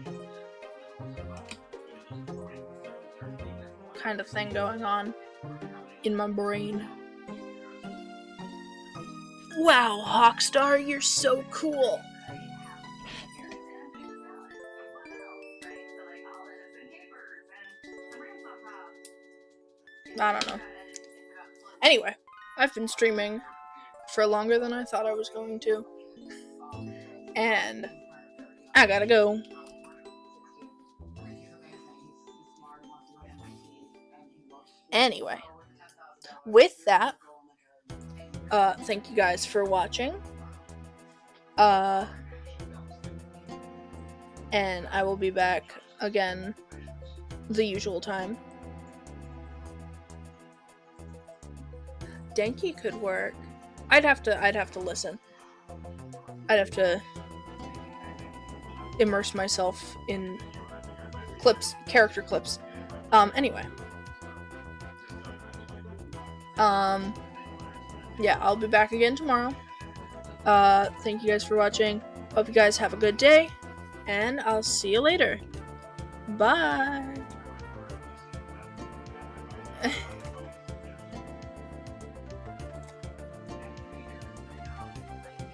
Kind of thing going on in my brain. Wow, Hawkstar, you're so cool! I don't know. Anyway, I've been streaming for longer than I thought I was going to. And I gotta go. Anyway, with that, thank you guys for watching. And I will be back again the usual time. Denki could work. I'd have to listen. I'd have to immerse myself in character clips. Anyway. Yeah, I'll be back again tomorrow. Thank you guys for watching. Hope you guys have a good day, and I'll see you later. Bye.